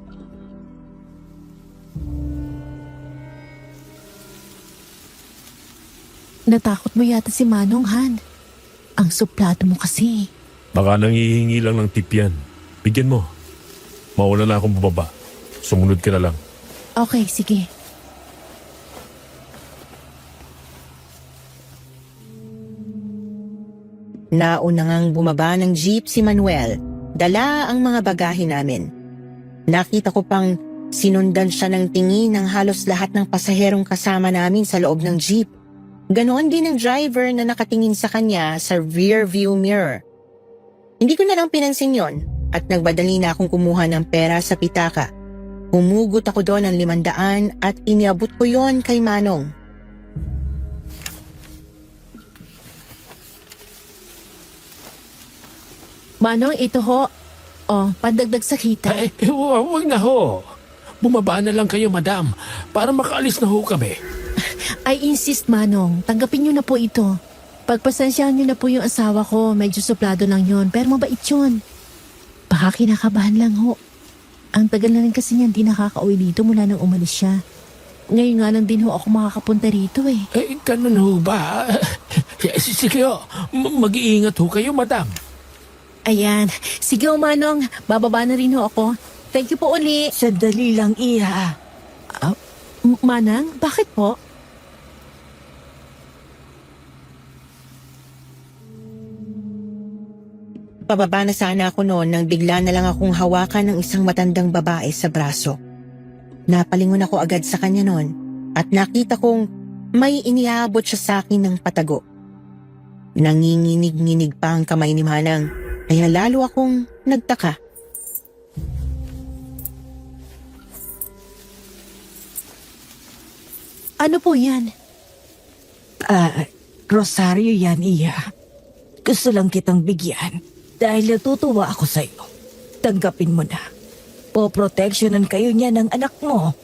Natakot mo yata si Manong, Han. Ang suplado mo kasi. Baka nangihingi lang ng tip yan. Bigyan mo. Mauna na akong bababa. Sumunod ka na lang. Okay, sige. Nauna ngang bumaba ng jeep si Manuel. Dala ang mga bagahe namin. Nakita ko pang sinundan siya ng tingin ng halos lahat ng pasaherong kasama namin sa loob ng jeep. Ganoon din ang driver na nakatingin sa kanya sa rear view mirror. Hindi ko na lang pinansin yon at nagbadali na akong kumuha ng pera sa pitaka. Humugot ako doon ng 500 at iniabot ko yon kay Manong. Manong, ito ho. Oh, pandagdag sa kita. Huwag na ho. Bumaba na lang kayo, madam, para makaalis na ho kami. I insist, Manong. Tanggapin niyo na po ito. Pagpasensyahan niyo na po yung asawa ko. Medyo suplado lang yon, pero mabait yun. Baka kinakabahan lang ho. Ang tagal na rin kasi niyan di nakakauwi dito mula nang umalis siya. Ngayon nga lang din ho ako makakapunta rito eh. Ganun ho ba? Sige ho, mag-iingat ho kayo, madam. Ayan. Sige ho, Manong. Bababa na rin ho ako. Thank you po uli. Sandali lang, Iha. Manang, bakit po? Pababa na sana ako noon nang bigla na lang akong hawakan ng isang matandang babae sa braso. Napalingon ako agad sa kanya noon at nakita kong may iniabot siya sa akin ng patago. Nanginginig-nginig pa ang kamay ni Manang kaya lalo akong nagtaka. Ano po yan? Rosario yan, Iha. Gusto lang kitang bigyan dahil natutuwa ako sa'yo. Tanggapin mo na. Poproteksyonan kayo niya ng anak mo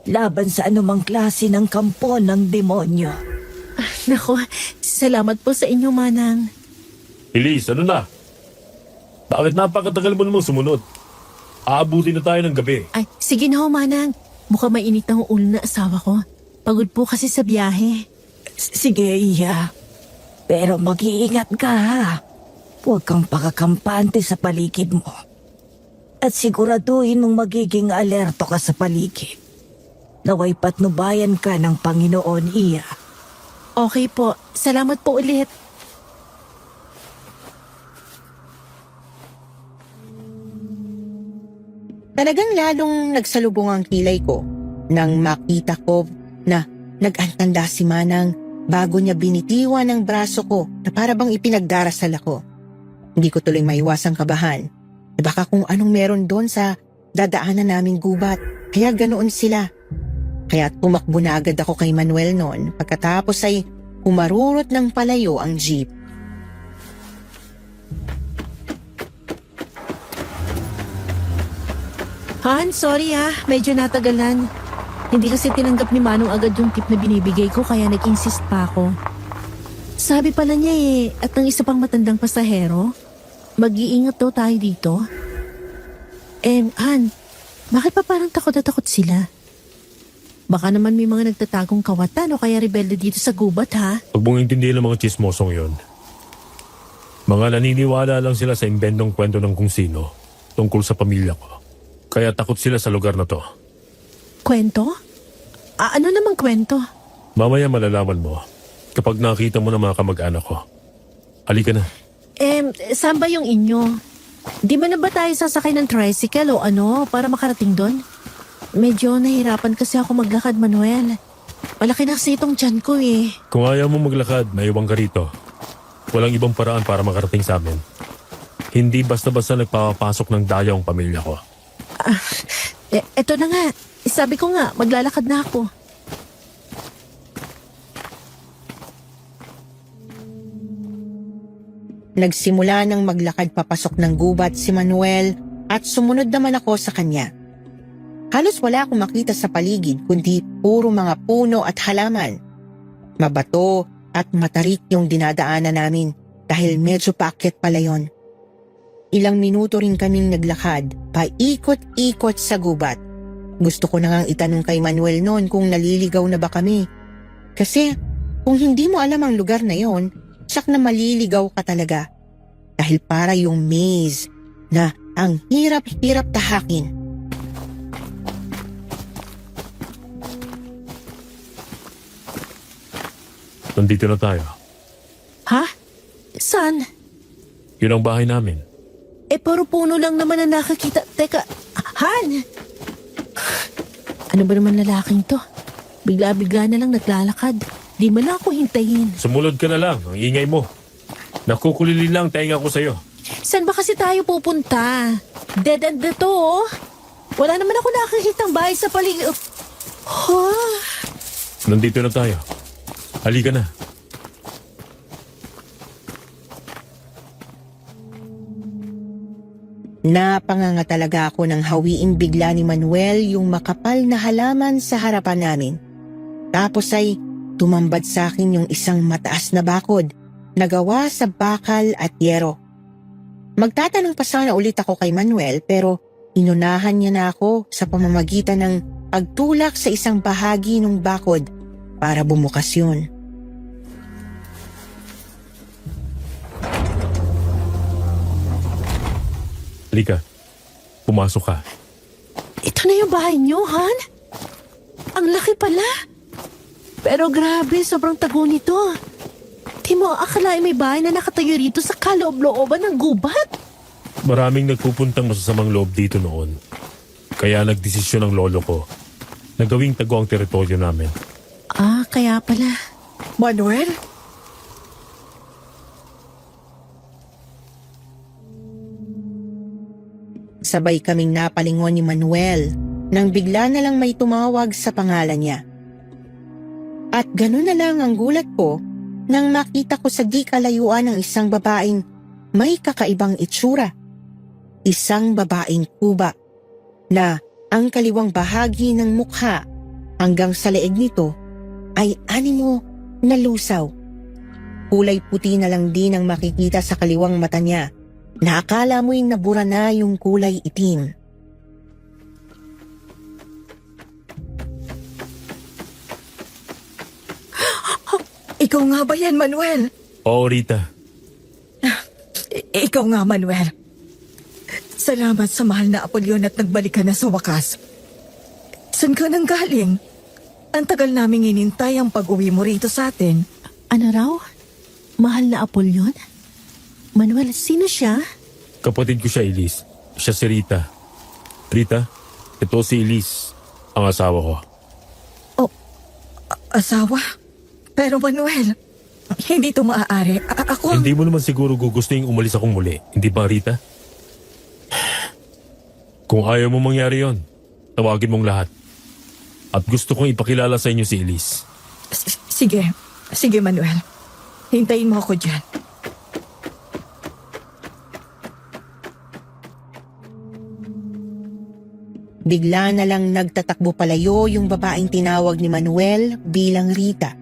laban sa anumang klase ng kampo ng demonyo. Nako, salamat po sa inyo, Manang. Elise, ano na? Bakit napakatagal mo namang sumunod? Aabutin na tayo ng gabi. Ay, sige na ho, Manang. Mukhang mainit ang ulo na asawa ko. Pagod po kasi sa biyahe. Sige, Iha. Pero mag-iingat ka, ha? Huwag kang pakakampante sa paligid mo. At siguraduhin mong magiging alerto ka sa paligid. Naway patnubayan ka ng Panginoon, Iha. Okay po. Salamat po ulit. Talagang lalong nagsalubong ang kilay ko nang makita ko na nag-antanda si Manang bago niya binitiwan ang braso ko na para bang ipinagdarasal ako. Hindi ko tuloy maiwasang kabahan. Baka kung anong meron doon sa dadaanan naming gubat, kaya ganoon sila. Kaya tumakbo na agad ako kay Manuel noon pagkatapos ay umarurot ng palayo ang jeep. Han, sorry medyo natagalan. Hindi kasi tinanggap ni Manong agad yung tip na binibigay ko kaya nag-insist pa ako. Sabi pala niya at ang isa pang matandang pasahero, mag-iingat daw tayo dito. Han, bakit pa parang takot na takot sila? Baka naman may mga nagtatagong kawatan o kaya rebelde dito sa gubat Huwag mong intindihin ang mga chismosong yon. Mga naniniwala lang sila sa imbentong kwento ng kung sino tungkol sa pamilya ko. Kaya takot sila sa lugar na to. Kwento? Ano namang kwento? Mamaya malalaman mo kapag nakita mo ng mga kamag-anak ko. Halika na. Saan ba yung inyo? Di ba na ba tayo sasakay ng tricycle o para makarating doon? Medyo nahirapan kasi ako maglakad, Manuel. Malaki na kasi itong tiyan ko Kung ayaw mo maglakad, maiwang ka rito. Walang ibang paraan para makarating sa amin. Hindi basta-basta nagpapasok ng daya ang pamilya ko. Eto na nga. Sabi ko nga, maglalakad na ako. Nagsimula ng maglakad papasok ng gubat si Manuel at sumunod naman ako sa kanya. Halos wala akong makita sa paligid kundi puro mga puno at halaman. Mabato at matarik yung dinadaanan namin dahil medyo paakyat pala yon. Ilang minuto rin kaming naglakad, paikot-ikot sa gubat. Gusto ko na ngang itanong kay Manuel noon kung naliligaw na ba kami. Kasi kung hindi mo alam ang lugar na yon, tsak na maliligaw ka talaga. Dahil para yung maze na ang hirap-hirap tahakin. Nandito na tayo. Saan? Yun ang bahay namin. Puro puno lang naman ang nakakita. Teka, Han! Ano ba naman lalaking to? Bigla-bigla na lang naglalakad. Di mo na ako hintayin. Sumunod ka na lang. Ang ingay mo. Nakukulili lang tainga ko sa'yo. Saan ba kasi tayo pupunta? Dead end na to, Wala naman ako nakakitang bahay sa paligid. Nandito na tayo. Halika na. Napanganga talaga ako nang hawiin bigla ni Manuel yung makapal na halaman sa harapan namin. Tapos ay tumambad sa akin yung isang mataas na bakod na gawa sa bakal at yero. Magtatanong pa sana ulit ako kay Manuel pero inunahan niya na ako sa pamamagitan ng pagtulak sa isang bahagi ng bakod para bumukas yun. Halika. Pumasok ka. Ito na yung bahay niyo, Han? Ang laki pala. Pero grabe, sobrang tago nito. Di mo akalain may bahay na nakatayo rito sa kaloob-looban ng gubat? Maraming nagpupuntang masasamang loob dito noon. Kaya nagdesisyon ng lolo ko na gawing tago ang teritoryo namin. Kaya pala. Manuel? Sabay kaming napalingon ni Manuel nang bigla na lang may tumawag sa pangalan niya. At gano'n na lang ang gulat ko nang makita ko sa di kalayuan ng isang babaeng may kakaibang itsura. Isang babaeng kuba na ang kaliwang bahagi ng mukha hanggang sa leeg nito ay animo na lusaw. Kulay puti na lang din ang makikita sa kaliwang mata niya. Nakakala mo'y nabura na yung kulay itim. Ikaw nga ba yan, Manuel? Oo, Rita. Ikaw nga, Manuel. Salamat sa mahal na Apollyon at nagbalik ka na sa wakas. Saan ka nang galing? Ang tagal naming inintay ang pag-uwi mo rito sa atin. Ano raw? Mahal na Apollyon? Manuel, sino siya? Kapatid ko siya, Elise. Siya si Rita. Rita, ito si Elise, ang asawa ko. Asawa? Pero Manuel, hindi ito maaari. Ako... Hindi mo naman siguro gugustuhin umalis akong muli. Hindi ba, Rita? Kung ayaw mo mangyari yon, tawagin mong lahat. At gusto kong ipakilala sa inyo si Elise. Sige. Sige, Manuel. Hintayin mo ako dyan. Bigla na lang nagtatakbo palayo yung babaeng tinawag ni Manuel bilang Rita.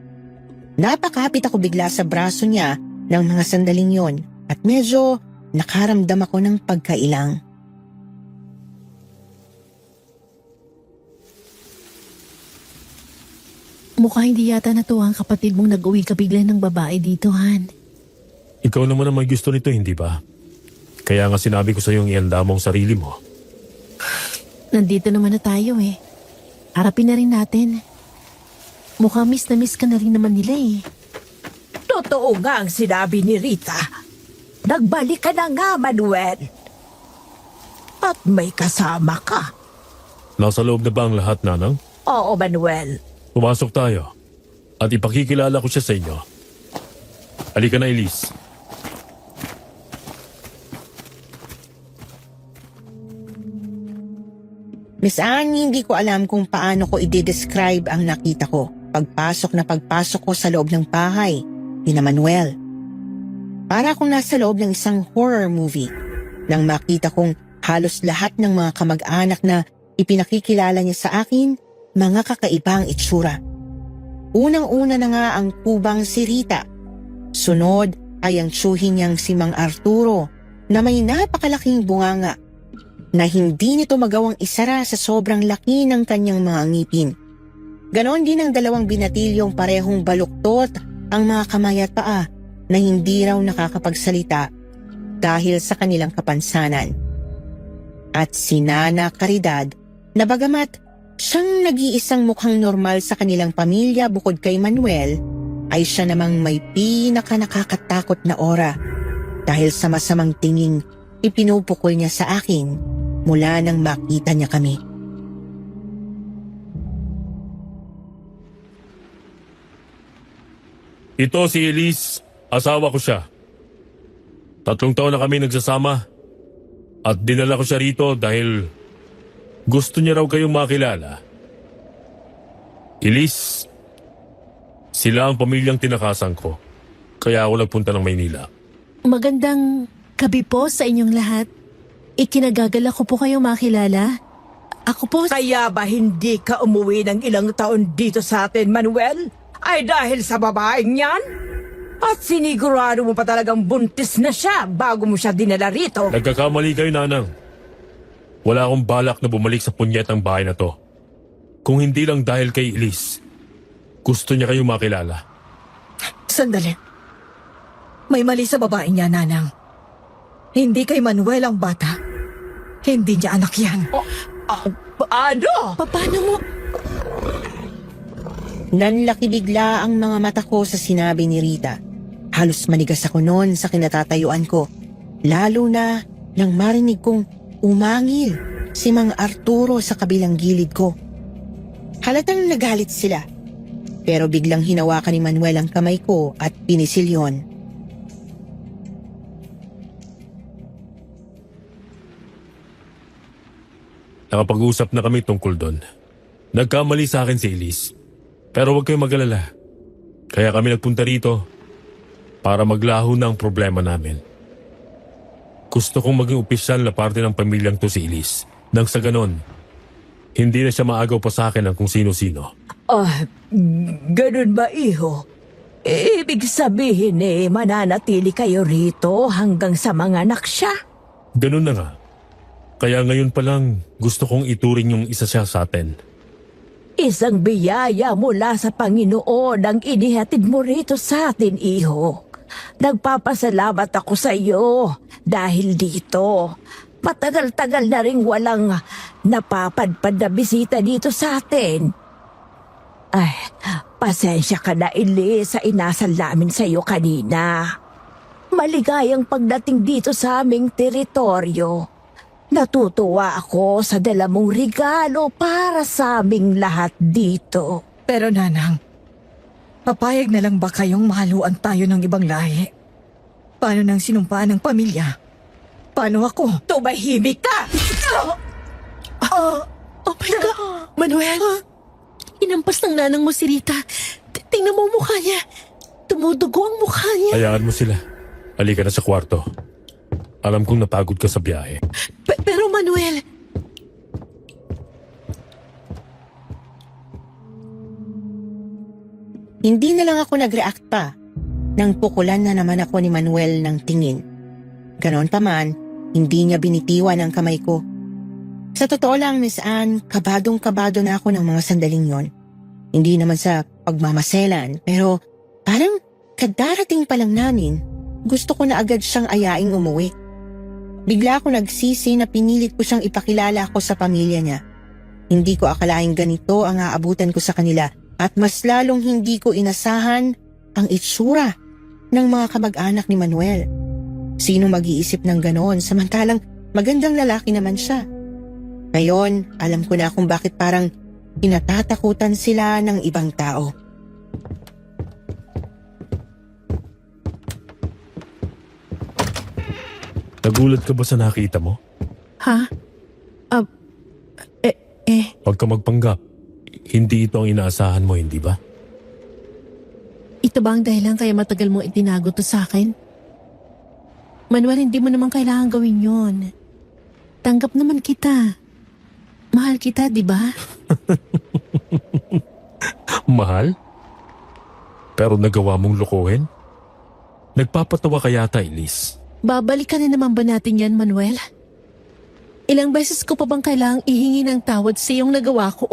Napakapit ako bigla sa braso niya ng mga sandaling yon at medyo nakaramdam ako ng pagkailang. Mukha hindi yata natuwa ang kapatid mong nag-uwi ka bigla ng babae dito, Han. Ikaw naman ang may gusto nito, hindi ba? Kaya nga sinabi ko sa iyong ihanda mo ang sarili mo. Nandito naman na tayo eh. Harapin na rin natin. Mukhang miss na miss ka na rin naman nila eh. Totoo nga ang sinabi ni Rita. Nagbalik ka na nga, Manuel. At may kasama ka. Nasa loob na ba ang lahat, Nanang? Oo, Manuel. Pumasok tayo. At ipakikilala ko siya sa inyo. Halika na, Elise. Miss Anne, hindi ko alam kung paano ko i-describe ang nakita ko. Pagpasok ko sa loob ng bahay ni Manuel. Para akong nasa loob ng isang horror movie nang makita kong halos lahat ng mga kamag-anak na ipinakikilala niya sa akin, mga kakaibang itsura. Unang-una na nga ang kubang si Rita. Sunod ay ang tsuhin niyang si Mang Arturo na may napakalaking bunganga na hindi nito magawang isara sa sobrang laki ng kanyang mga ngipin. Ganon din ang dalawang binatilyong parehong baluktot ang mga kamay at paa na hindi raw nakakapagsalita dahil sa kanilang kapansanan. At si Nana Caridad na bagamat siyang nag-iisang mukhang normal sa kanilang pamilya bukod kay Manuel, ay siya namang may pinaka-nakakatakot na aura dahil sa masamang tinging ipinupukol niya sa akin mula nang makita niya kami. Ito si Elise. Asawa ko siya. 3 taon na kami nagsasama. At dinala ko siya rito dahil gusto niya raw kayong makilala. Elise, sila ang pamilyang tinakasan ko. Kaya ako nagpunta ng Maynila. Magandang gabi po sa inyong lahat. Ikinagagala ko po kayo makilala. Ako po... Kaya ba hindi ka umuwi ng ilang taon dito sa atin, Manuel? Ay dahil sa babaeng yan? At sinigurado mo pa talagang buntis na siya bago mo siya dinala rito. Nagkakamali kayo, Nanang. Wala akong balak na bumalik sa punyetang bahay na to. Kung hindi lang dahil kay Elise, gusto niya kayong makilala. Sandali. May mali sa babae niya, Nanang. Hindi kay Manuel ang bata. Hindi niya anak yan. Ano? Paano mo... Nanlaki bigla ang mga mata ko sa sinabi ni Rita. Halos manigas ako noon sa kinatatayuan ko. Lalo na nang marinig kong umangil si Mang Arturo sa kabilang gilid ko. Halatang nagalit sila. Pero biglang hinawakan ni Manuel ang kamay ko at pinisil yon. Nakapag-usap na kami tungkol doon. Nagkamali sa akin si Elise. Pero huwag kayong mag-alala. Kaya kami nagpunta rito para maglaho na ang problema namin. Gusto kong maging opisyal na parte ng pamilyang to si Elise. Nang sa ganon, hindi na siya maagaw pa sa akin ng kung sino-sino. Ganun ba, iho? Ibig sabihin mananatili kayo rito hanggang sa mga anak siya? Ganun na nga. Kaya ngayon pa lang gusto kong ituring yung isa siya sa atin. Isang biyaya mula sa Panginoon ang inihatid mo rito sa atin, iho. Nagpapasalamat ako sa iyo dahil dito. Matagal-tagal na rin walang napapadpad na bisita dito sa atin. Ay, pasensya ka na, Elise, sa inasal namin sa iyo kanina. Maligayang pagdating dito sa aming teritoryo. Natutuwa ako sa dala mong regalo para sa aming lahat dito. Pero Nanang, papayag na lang ba kayong mahaluan tayo ng ibang lahi? Paano nang sinumpaan ng pamilya? Paano ako? Tumahimik ka! Oh my God! Manuel! Inampas ng nanang mo si Rita. Tingnan mo ang mukha niya. Tumudugo ang mukha niya. Hayaan mo sila. Halika na sa kwarto. Alam kong napagod ka sa biyahe. Pero Manuel, Hindi na lang ako nag-react pa nang pukulan na naman ako ni Manuel ng tingin. Ganon pa man, hindi niya binitiwan ang kamay ko. Sa totoo lang, Miss Anne, kabadong-kabado na ako ng mga sandaling yon. Hindi naman sa pagmamaselan, pero parang kadarating pa lang namin, gusto ko na agad siyang ayaing umuwi. Bigla ako nagsisi na pinilit ko siyang ipakilala ako sa pamilya niya. Hindi ko akalaing ganito ang aabutan ko sa kanila at mas lalong hindi ko inasahan ang itsura ng mga kamag-anak ni Manuel. Sino mag-iisip ng ganoon samantalang magandang lalaki naman siya? Ngayon, alam ko na kung bakit parang pinatatakutan sila ng ibang tao. Nagulat ka ba sa nakita mo? ha? Huwag ka magpanggap. Hindi ito ang inaasahan mo, hindi ba? Ito ba ang dahilan kaya matagal mo itinago to sa akin? Manuel, hindi mo naman kailangan gawin yon. Tanggap naman kita. Mahal kita, di ba? Mahal? Pero nagawa mong lokohin? Nagpapatawa ka yata, Elise. Babalikan na naman ba natin yan, Manuel? Ilang beses ko pa bang kailangang ihingi ng tawad sa iyong nagawa ko?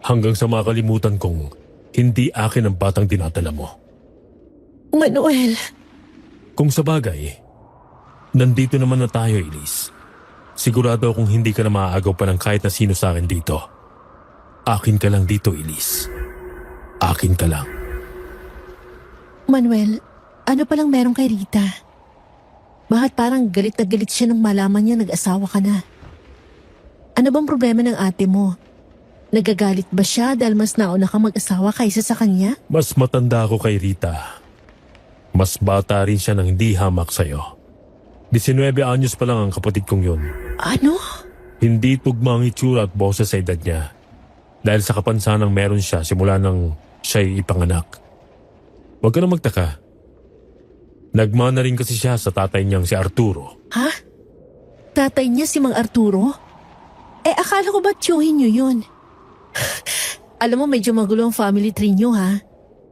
Hanggang sa makalimutan kong hindi akin ang batang dinadala mo. Manuel, Kung sa bagay, nandito naman na tayo, Elise. Sigurado akong hindi ka na maaagaw pa ng kahit na sino sa akin dito. Akin ka lang dito, Elise. Akin ka lang. Manuel, ano palang meron kay Rita? Bakit parang galit na galit siya nung malaman niya nag-asawa ka na? Ano bang problema ng ate mo? Nagagalit ba siya dahil mas nauna ka mag-asawa kaysa sa kanya? Mas matanda ako kay Rita. Mas bata rin siya nang hindi hamak sa'yo. 19 anyos pa lang ang kapatid kong yun. Ano? Hindi tugma ang itsura at boses sa edad niya. Dahil sa kapansanang meron siya simula nang siya'y ipanganak. Huwag ka na magtaka. Nagmana rin kasi siya sa tatay niyang si Arturo. Ha? Tatay niya si Mang Arturo? Akala ko ba tiyuhin niyo yun? Alam mo, medyo magulo ang family tree niyo, ha?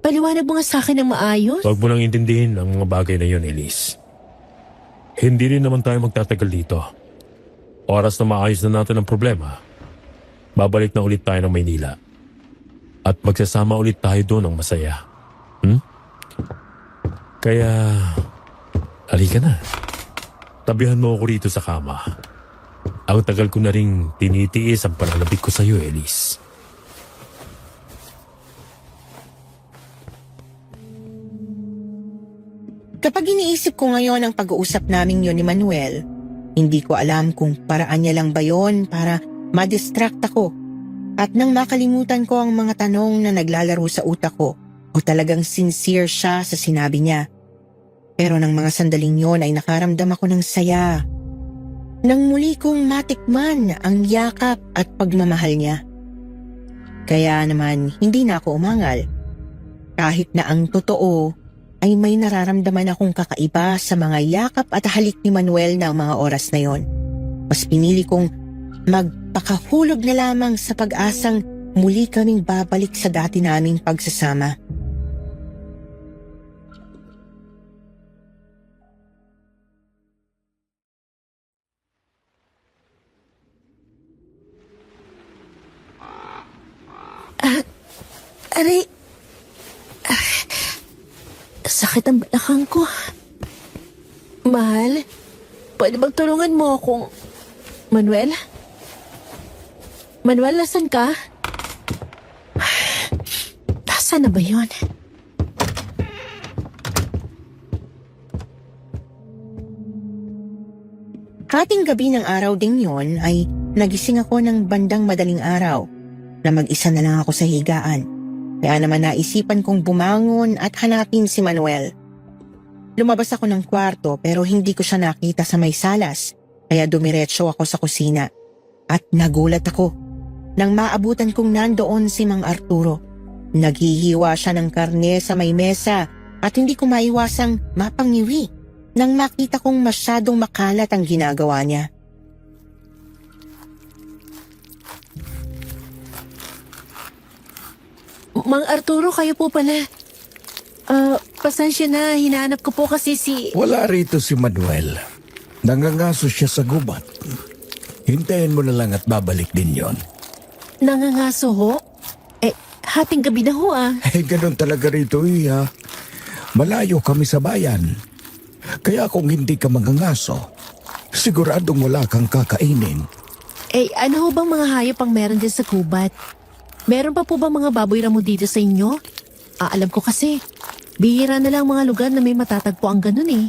Paliwanag mo nga sa akin ng maayos. Huwag mo nang intindihin ang mga bagay na yun, Elise. Hindi rin naman tayo magtatagal dito. Oras na maayos na natin ang problema, babalik na ulit tayo ng Maynila. At magsasama ulit tayo doon ng masaya. Kaya, halika na. Tabihan mo ako rito sa kama. Ang tagal ko na ring tinitiis ang pananabik ko sa iyo, Elise. Kapag iniisip ko ngayon ang pag-uusap namin yon ni Manuel, hindi ko alam kung paraan niya lang ba yon para ma-distract ako. At nang makalimutan ko ang mga tanong na naglalaro sa utak ko, o talagang sincere siya sa sinabi niya. Pero nang mga sandaling yon ay nakaramdam ako ng saya. Nang muli kong matikman ang yakap at pagmamahal niya. Kaya naman hindi na ako umangal. Kahit na ang totoo ay may nararamdaman akong kakaiba sa mga yakap at halik ni Manuel ng mga oras na yon. Mas pinili kong magpakahulog na lamang sa pag-asang muli kaming babalik sa dati naming pagsasama. Aray, sakit ang balakang ko. Mahal, pwede bang tulungan mo akong... Manuel? Manuel, nasan ka? Nasaan na ba yun? Hating gabi ng araw ding yon ay nagising ako ng bandang madaling araw na mag-isa na lang ako sa higaan. Kaya naman naisipan kong bumangon at hanapin si Manuel. Lumabas ako ng kwarto pero hindi ko siya nakita sa may salas kaya dumiretso ako sa kusina. At nagulat ako nang maabutan kong nandoon si Mang Arturo. Naghihiwa siya ng karne sa may mesa at hindi ko maiwasang mapangiwi nang makita kong masyadong makalat ang ginagawa niya. Mang Arturo, kayo po pala. Pasensya na, hinahanap ko po kasi si... Wala rito si Manuel. Nangangaso siya sa gubat. Hintayin mo na lang at babalik din yon. Nangangaso ho? Hating gabi na ho Ganun talaga rito ha. Malayo kami sa bayan. Kaya kung hindi ka mangangaso, siguradong wala kang kakainin. Ano ho bang mga hayop ang meron din sa gubat? Meron pa po ba mga baboy ramo dito sa inyo? Alam ko kasi, bihira na lang mga lugar na may matatagpo ang ganun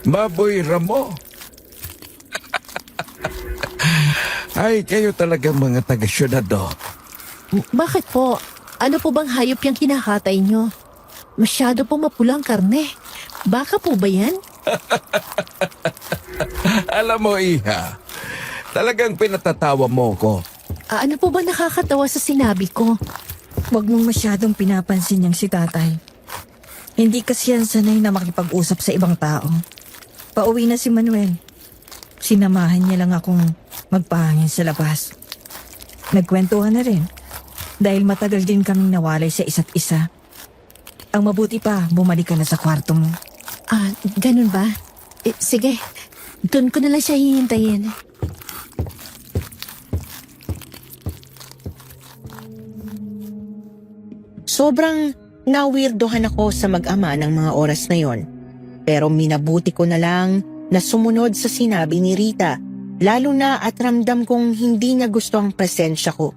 Baboy ramo. Ay, kayo talaga mga taga-syudad Bakit po? Ano po bang hayop yung kinakatay nyo? Masyado po mapulang karne. Baka po ba yan? Alam mo, Iha, talagang pinatatawa mo ko. Ano po ba nakakatawa sa sinabi ko? Huwag mong masyadong pinapansin niyang si tatay. Hindi kasi yan sanay na makipag-usap sa ibang tao. Pauwi na si Manuel. Sinamahan niya lang akong magpahangin sa labas. Nagkwentuhan na rin dahil matagal din kaming nawalay sa isa't isa. Ang mabuti pa, bumalik ka na sa kwarto mo. Ganun ba? Sige, doon ko na lang siya hihintayin. Sobrang nawirdohan ako sa mag-ama ng mga oras na yon. Pero minabuti ko na lang na sumunod sa sinabi ni Rita, lalo na at ramdam kong hindi niya gusto ang presensya ko.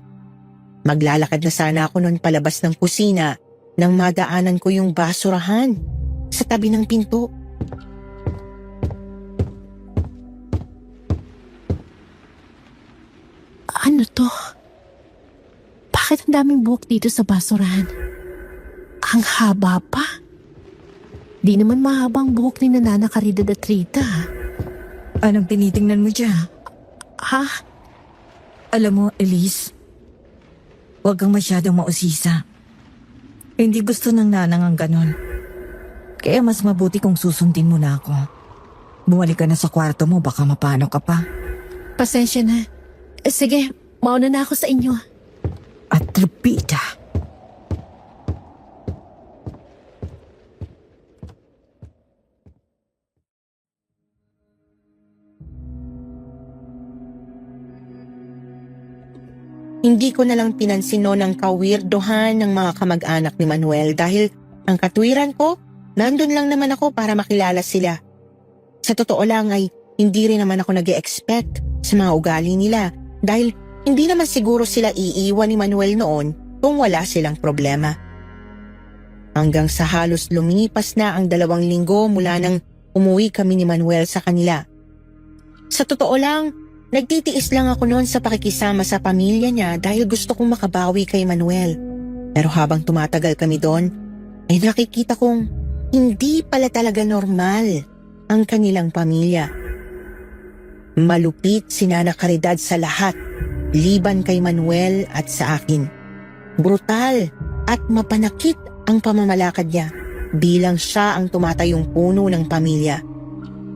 Maglalakad na sana ako noon palabas ng kusina nang madaanan ko yung basurahan sa tabi ng pinto. Ano to? Bakit ang daming buhok dito sa basurahan? Ang haba pa. Di naman mahabang buhok ni Nana Caridad at Rita. Anong tinitingnan mo dyan? Ha? Alam mo, Elise, huwag kang masyadong mausisa. Hindi gusto ng nanang ang ganon. Kaya mas mabuti kung susundin mo na ako. Bumalik ka na sa kwarto mo, baka mapano ka pa. Pasensya na. Sige, mauna na ako sa inyo. At Lupita. Hindi ko na lang pinansin noon ang kawirdohan ng mga kamag-anak ni Manuel dahil ang katwiran ko, nandun lang naman ako para makilala sila. Sa totoo lang ay hindi rin naman ako nag-e-expect sa mga ugali nila dahil hindi naman siguro sila iiwan ni Manuel noon kung wala silang problema. Hanggang sa halos lumipas na ang 2 linggo mula nang umuwi kami ni Manuel sa kanila. Sa totoo lang, nagtitiis lang ako noon sa pakikisama sa pamilya niya dahil gusto kong makabawi kay Manuel. Pero habang tumatagal kami doon, ay nakikita kong hindi pala talaga normal ang kanilang pamilya. Malupit si Nana Caridad sa lahat, liban kay Manuel at sa akin. Brutal at mapanakit ang pamamalakad niya bilang siya ang tumatayong puno ng pamilya.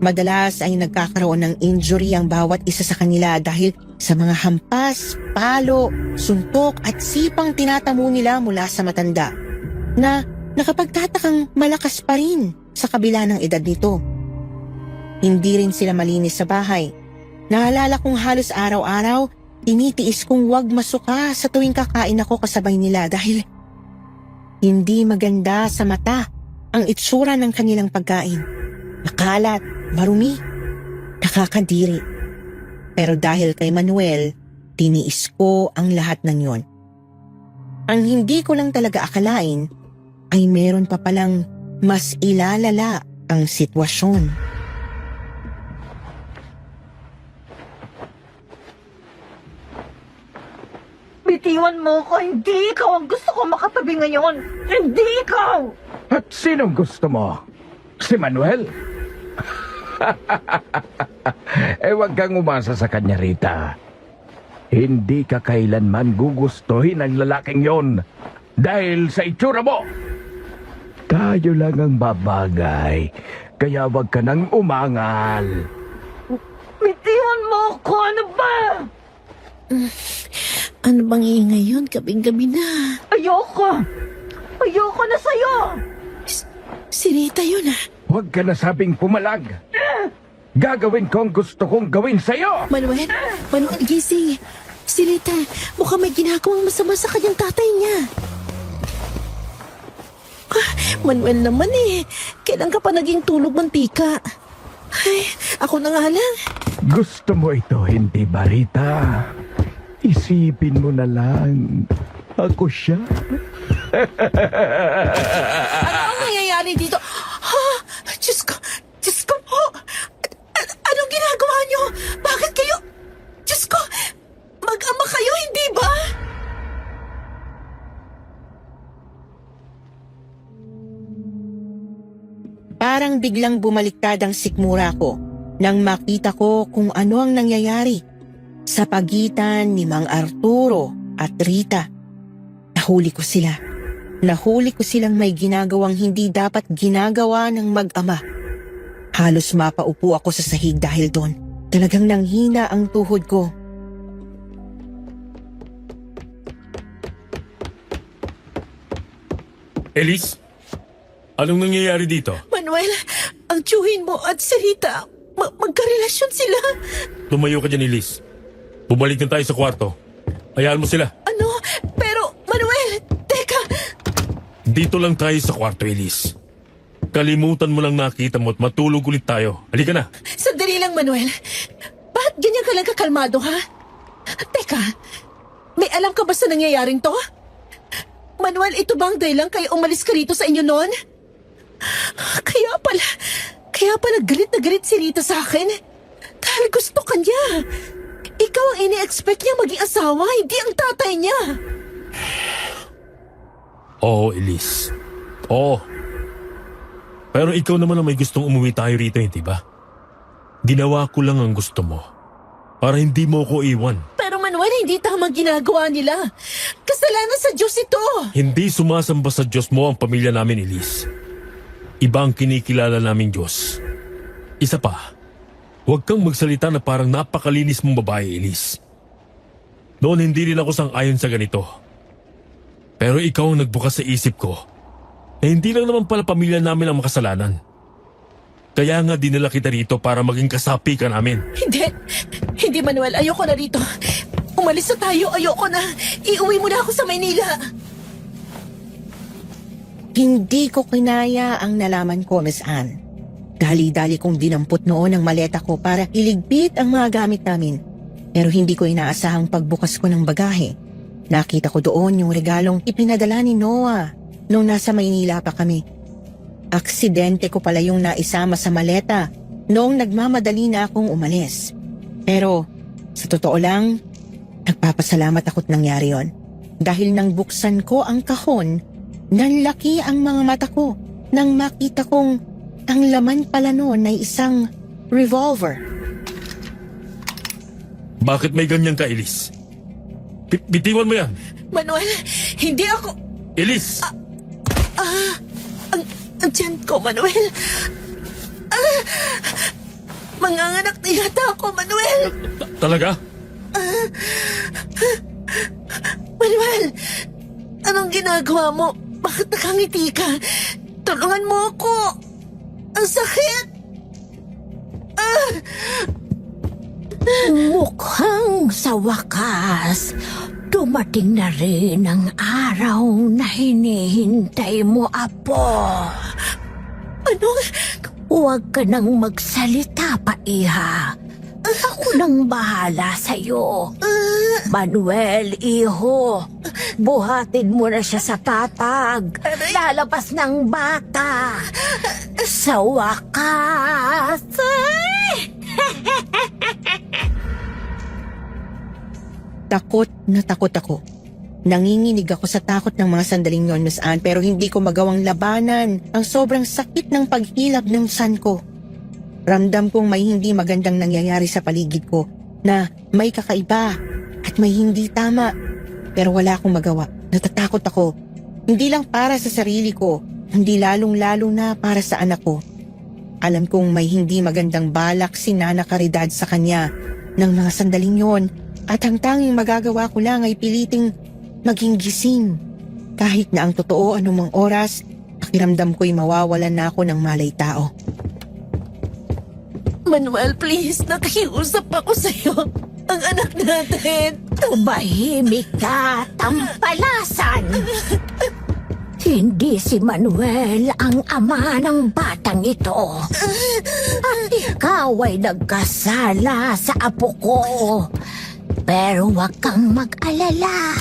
Madalas ay nagkakaroon ng injury ang bawat isa sa kanila dahil sa mga hampas, palo, suntok at sipang tinatamo nila mula sa matanda na nakapagtatakang malakas pa rin sa kabila ng edad nito. Hindi rin sila malinis sa bahay. Naalala kong halos araw-araw, tinitiis kong wag masuka sa tuwing kakain ako kasabay nila dahil hindi maganda sa mata ang itsura ng kanilang pagkain. Makalat, marumi, nakakadiri. Pero dahil kay Manuel, tiniis ko ang lahat ng yon. Ang hindi ko lang talaga akalain ay meron pa palang mas ilalala ang sitwasyon. Bitiwan mo ko, hindi ikaw ang gusto ko makatabi ngayon. Hindi ikaw! At sinong gusto mo? Si Manuel? Huwag kang umasa sa kanya, Rita. Hindi ka kailanman gugustuhin ang lalaking yon dahil sa itsura mo. Tayo lang ang babagay, kaya wag ka nang umangal. Bitiwan mo ako, ano ba? Ano bang ingay yun? Gabing-gabi na. Ayoko! Ayoko na sa'yo! Si Rita yun ah. Huwag ka na sabing pumalag. Gagawin ko ang gusto kong gawin sa'yo. Manuel, gising. Si Rita, mukhang may ginagawang masama sa kanyang tatay niya. Manuel naman eh. Kailan ka pa naging tulog mantika? Ay, ako na nga lang. Gusto mo ito, hindi ba, Rita? Isipin mo na lang. Ako siya. Ano ang nangyayari dito? Ha? Diyos ko po. Anong ginagawa niyo? Bakit kayo? Diyos ko, mag-ama kayo, hindi ba? Parang biglang bumaliktad ang sikmura ko nang makita ko kung ano ang nangyayari sa pagitan ni Mang Arturo at Rita. Nahuli ko sila. Nahuli ko silang may ginagawang hindi dapat ginagawa ng mag-ama. Halos mapaupo ako sa sahig dahil doon. Talagang nanghina ang tuhod ko. Elise, anong nangyayari dito? Manuel, ang tiyuhin mo at si Rita, magkarelasyon sila. Tumayo ka dyan, Elise. Bumalik na tayo sa kwarto. Hayaan mo sila. Ano? Pero, Manuel, teka. Dito lang tayo sa kwarto, Elise. Kalimutan mo lang nakita mo at matulog ulit tayo. Halika na. Sandali lang, Manuel. Bakit ganyan ka lang kakalmado, ha? Teka, may alam ka ba sa nangyayaring to? Manuel, ito bang dahilan kayo umalis ka rito sa inyo noon? Kaya pala galit na galit si Rita sa akin. Dahil gusto ka niya. Ikaw ang ini-expect niya maging asawa, hindi ang tatay niya. Oo, Elise. Oo. Pero ikaw naman ang may gustong umuwi tayo rito, hindi ba? Ginawa ko lang ang gusto mo. Para hindi mo ko iwan. Pero Manuel, hindi tama ginagawa nila. Kasalanan sa Diyos ito. Hindi sumasamba sa Diyos mo ang pamilya namin, Elise. Iba ang kinikilala naming Diyos. Isa pa, huwag kang magsalita na parang napakalinis mong babae, Elise. Noon hindi rin ako sang-ayon sa ganito. Pero ikaw ang nagbukas sa isip ko. Hindi lang naman pala pamilya namin ang makasalanan. Kaya nga dinala kita rito para maging kasapi ka namin. Hindi Manuel, ayoko na rito. Umalis na tayo, ayoko na. Iuwi mo na ako sa Maynila. Hindi ko kinaya ang nalaman ko, Miss Anne. Dali-dali kong dinampot noon ang maleta ko para iligpit ang mga gamit namin. Pero hindi ko inaasahang pagbukas ko ng bagahe. Nakita ko doon yung regalong ipinadala ni Noah nung nasa Maynila pa kami. Aksidente ko pala yung naisama sa maleta noong nagmamadali na akong umalis. Pero sa totoo lang, nagpapasalamat ako't nangyari yon. Dahil nang buksan ko ang kahon, nanlaki ang mga mata ko nang makita kong ang laman pala noon ay isang revolver. Bakit may ganyan ka, Elise? Bitiwan mo yan. Manuel, hindi ako... Elise! Ang tiyan ko, Manuel. Manganganak na yata ako, Manuel. Talaga? Manuel, anong ginagawa mo? Bakit nakangiti ka? Tulungan mo ako. Ang sakit. Mukhang sa wakas, dumating na rin ang araw na hinihintay mo, Apo. Anong... Huwag ka nang magsalita pa, Iha. Ako nang bahala sa'yo. Manuel, iho, buhatin mo na siya sa patag. Lalabas ng bata. Sa wakas. Takot na takot ako. Nanginginig ako sa takot ng mga sandaling yon, Miss Anne, pero hindi ko magawang labanan ang sobrang sakit ng paghilab ng tiyan ko. Ramdam kong may hindi magandang nangyayari sa paligid ko, na may kakaiba at may hindi tama. Pero wala akong magawa. Natatakot ako. Hindi lang para sa sarili ko, hindi lalong-lalo na para sa anak ko. Alam kong may hindi magandang balak si Nana Caridad sa kanya ng mga sandaling yon, at ang tanging magagawa ko lang ay piliting maging gising. Kahit na ang totoo anumang oras, pakiramdam ko'y mawawalan na ako ng malay tao. Manuel, please, nakikiusap ako sa'yo. Ang anak natin. Tumahimik ka, tampalasan! Hindi si Manuel ang ama ng batang ito. At ikaw ay nagkasala sa apo ko. Pero huwag kang mag-alala.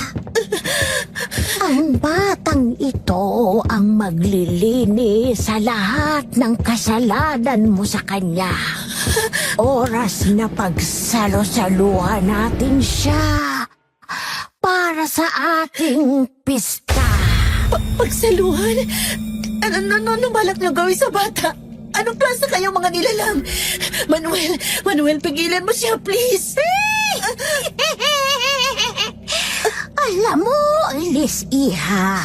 Ang batang ito ang maglilinis sa lahat ng kasalanan mo sa kanya. Oras na pagsalo-saluhan natin siya para sa ating pista. Pagsaluhan? Ano balak niyo gawin sa bata? Anong klase kayong mga nilalang? Manuel, pigilan mo siya, please. Alam mo, Elise Iha,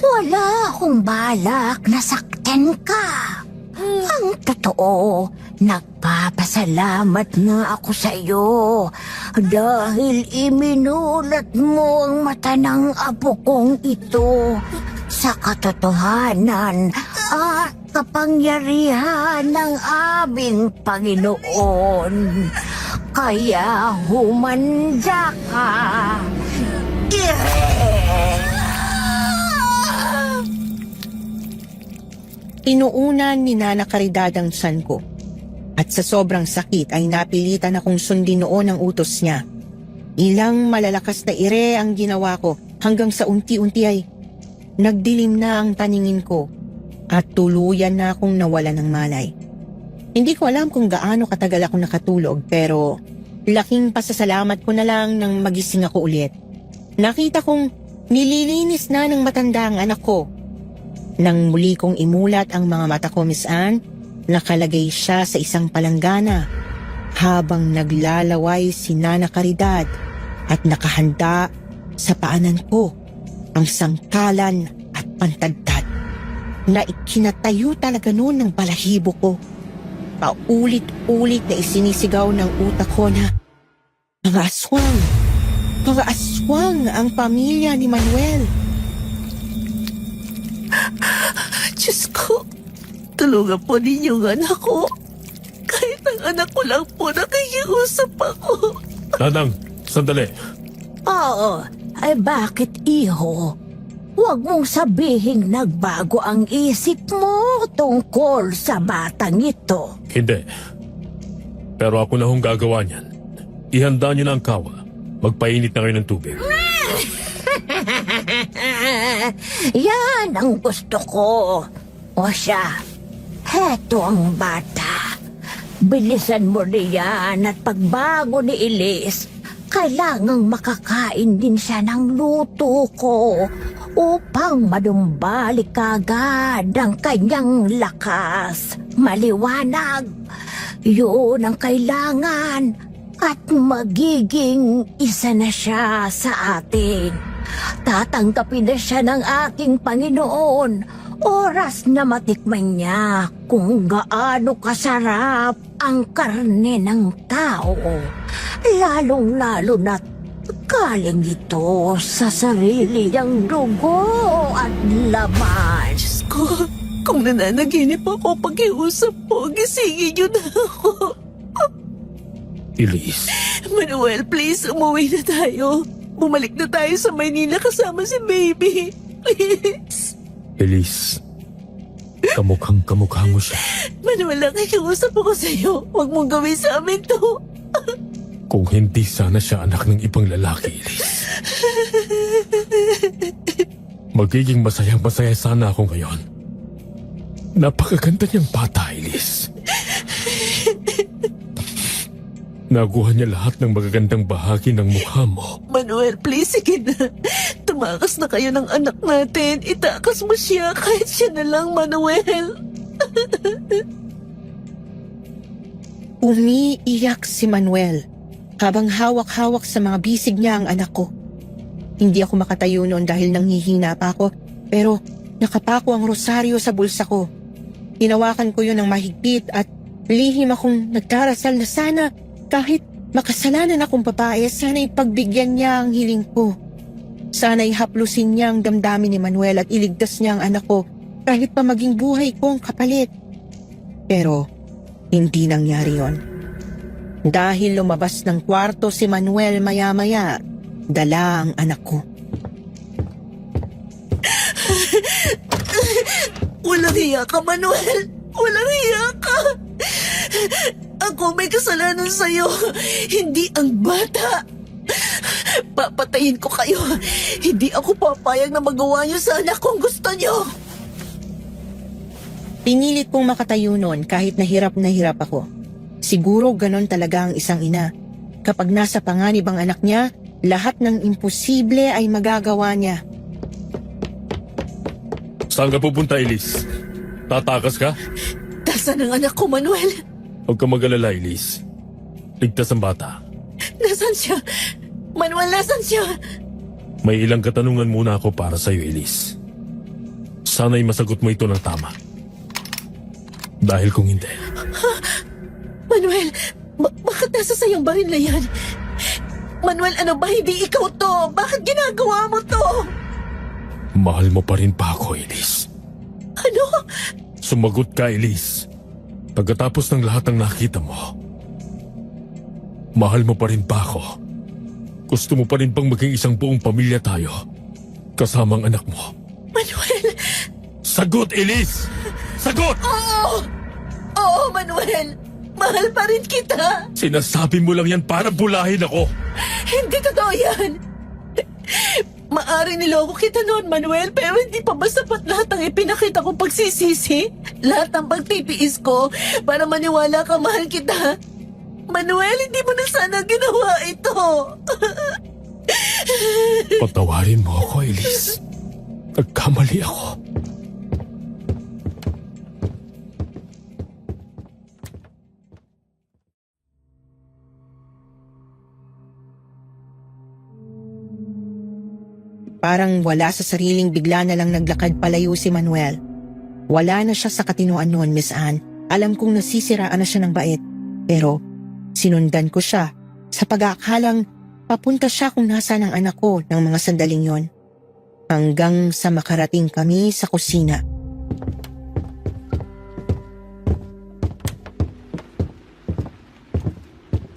wala akong balak na saktan ka. Ang totoo, nagpapasalamat nga ako sa iyo dahil iminulat mo ang mata ng apo kong ito sa katotohanan at kapangyarihan ng aming Panginoon. Kaya humanda ka. Inuunan ni Nana Caridad ang tiyan ko. At sa sobrang sakit ay napilitan akong sundin noon ang utos niya. Ilang malalakas na ire ang ginawa ko hanggang sa unti-unti ay nagdilim na ang paningin ko at tuluyan na akong nawala ng malay. Hindi ko alam kung gaano katagal ako nakatulog, pero laking pasasalamat ko na lang nang magising ako ulit. Nakita kong nililinis na ng matanda ang anak ko. Nang muli kong imulat ang mga mata ko, Miss Anne, nakalagay siya sa isang palanggana habang naglalaway si Nana Caridad at nakahanda sa paanan ko ang sangkalan at pantadtad na ikinatayo talaga noon ng balahibo ko. Paulit-ulit na isinisigaw ng utak ko na mga aswang ang pamilya ni Manuel. Diyos ko, tulungan po ninyo ang anak ko. Kahit ang anak ko lang po nakikiusap ako. Nanang, sandali. Oo, ay bakit iho? Huwag mong sabihing nagbago ang isip mo tungkol sa batang ito. Hindi. Pero ako na hong gagawa niyan. Ihanda niyo na ang kawa. Magpainit na kayo ng tubig. Yan ang gusto ko. O siya, heto ang bata. Bilisan mo riyan at pagbago ni Elise, kailangang makakain din siya ng luto ko upang manumbalik agad ang kanyang lakas. Maliwanag, yun ang kailangan at magiging isa na siya sa atin. Tatanggapin na siya ng aking Panginoon. Oras na matikman niya kung gaano kasarap ang karne ng tao. Lalong-lalo na't galing ito sa sarili niyang dugo at laman. Diyos ko, kung nananaginip ako pag-iusap po, gisingin niyo na ako. Elise, Manuel, please, umuwi na tayo. Bumalik na tayo sa Maynila kasama si baby. Please. Elise, kamukhang-kamukha mo siya. Manuel, nakikiusap ako sa'yo. Huwag mong gawin sa amin to. Kung hindi sana siya anak ng ibang lalaki, Elise. Magiging masayang-masaya sana ako ngayon. Napakaganda niyang bata, Elise. Nakuha niya lahat ng magagandang bahagi ng mukha mo. Manuel, please, sige na. Tumakas na kayo ng anak natin. Itakas mo siya kahit siya na lang, Manuel. Umiiyak si Manuel habang hawak-hawak sa mga bisig niya ang anak ko. Hindi ako makatayo noon dahil nanghihina pa ako, pero nakapako ang rosaryo sa bulsa ko. Hinawakan ko yun ng mahigpit at lihim akong nagdarasal na sana kahit makasalanan akong babae, sana'y pagbigyan niya ang hiling ko. Sana'y haplusin niya ang damdamin ni Manuel at iligtas niya ang anak ko kahit pa maging buhay ko ang kapalit. Pero hindi nangyari yon. Dahil lumabas ng kwarto si Manuel maya-maya, dala ang anak ko. Walang hiya ka, Manuel! Walang hiya ka! Ako may kasalanan sa'yo, hindi ang bata. Papatayin ko kayo. Hindi ako papayag na magawa niyo sa anak kung gusto niyo. Pinilit kong makatayo noon kahit na hirap ako. Siguro ganon talaga ang isang ina. Kapag nasa panganib ang anak niya, lahat ng imposible ay magagawa niya. Saan ka pupunta, Elise? Tatakas ka? Nasaan ang anak ko, Manuel? Huwag ka mag-alala, Elise. Ligtas ang bata. Nasaan siya? Manuel, nasaan siya? May ilang katanungan muna ako para sa'yo, Elise. Sana'y masagot mo ito ng tama. Dahil kung hindi, Manuel, bakit nasa sayang baril na yan? Manuel, ano ba? Hindi ikaw to. Bakit ginagawa mo to? mahal mo pa rin pa ako, Elise. Ano? Sumagot ka, Elise. Pagkatapos ng lahat ng nakita mo, mahal mo pa rin pa ako. Gusto mo pa rin bang maging isang buong pamilya tayo, kasamang anak mo? Manuel! Sagot, Elise! Sagot! Oo, Manuel! Mahal pa rin kita! Sinasabi mo lang yan para bulahin ako. Hindi totoo yan! Maaring niloko kita noon, Manuel, pero hindi pa ba sapat lahat ng ipinakita kong pagsisisi? Lahat ng pagtitiis ko para maniwala ka mahal kita. Manuel, hindi mo na sana ginawa ito. Patawarin mo ako, Elise. Nagkamali ako. Parang wala sa sariling, bigla na lang naglakad palayo si Manuel. Wala na siya sa katinoan noon, Miss Anne. Alam kong nasisiraan na siya ng bait. Pero sinundan ko siya sa pag-aakalang papunta siya kung nasaan ang anak ko ng mga sandaling yon. Hanggang sa makarating kami sa kusina.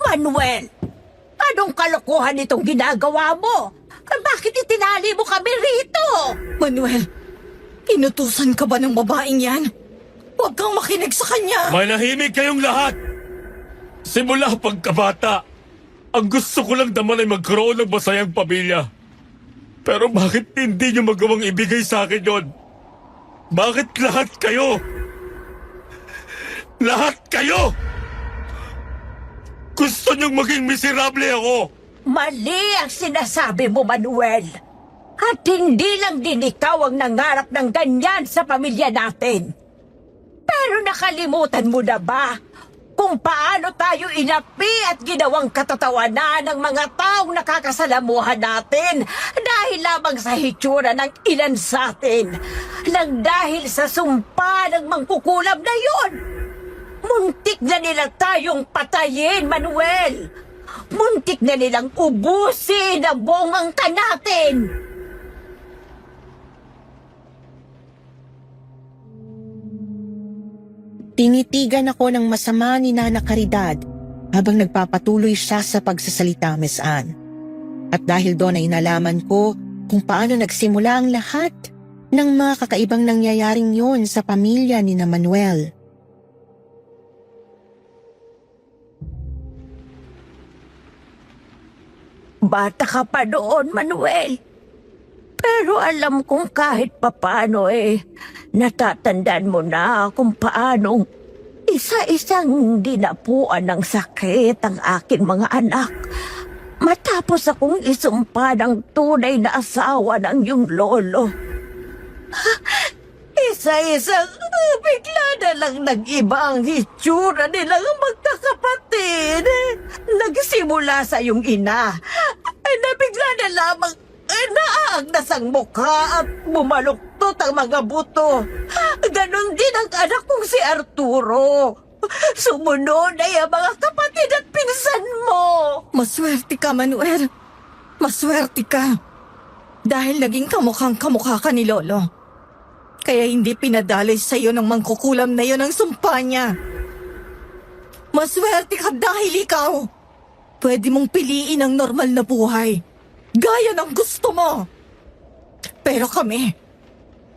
Manuel, anong kalokohan itong ginagawa mo? Bakit itinali mo kami rito? Manuel, inutusan ka ba ng babaeng yan? Huwag kang makinig sa kanya! Manahimik kayong lahat! Simula pagkabata, ang gusto ko lang naman ay magkaroon ng masayang pamilya. Pero bakit hindi niyo magawang ibigay sa akin yon? Bakit lahat kayo? Lahat kayo! Gusto niyong maging miserable ako! Mali ang sinasabi mo, Manuel. At hindi lang din ikaw ang nangarap ng ganyan sa pamilya natin. Pero nakalimutan mo na ba kung paano tayo inapi at ginawang katatawanan ng mga taong nakakasalamuhan natin dahil lamang sa hitsura ng ilan sa atin, lang dahil sa sumpa ng mangkukulam na yon. Muntik na nila tayong patayin, Manuel. Muntik na nilang ubusin ang buong angkan natin. Tinitigan ako ng masama ni Nana Caridad habang nagpapatuloy siya sa pagsasalita, Miss Anne. At dahil doon ay nalaman ko kung paano nagsimula ang lahat ng mga kakaibang nangyayaring yon sa pamilya ni na Manuel. Bata ka pa noon, Manuel. Pero alam kong kahit papano natatandaan mo na kung paanong isa-isang dinapuan ng sakit ang aking mga anak. Matapos akong isumpa ng tunay na asawa ng iyong lolo. Isa-isang bigla na lang nag-iba ang hitsura nilang magkakapatid. mula sa iyong ina ay nabigla na lamang naagnas ang mukha at bumaluktot ang mga buto. Ganon din ang anak kong si Arturo. Sumunod ay ang mga kapatid at pinsan mo. Maswerte ka, Manuel. Maswerte ka. Dahil naging kamukhang kamukha ka ni Lolo. Kaya hindi pinadaloy sa iyo ng mangkukulam na yon ang sumpa niya. Maswerte ka dahil ikaw. Pwede mong piliin ang normal na buhay. Gaya ng gusto mo. Pero kami,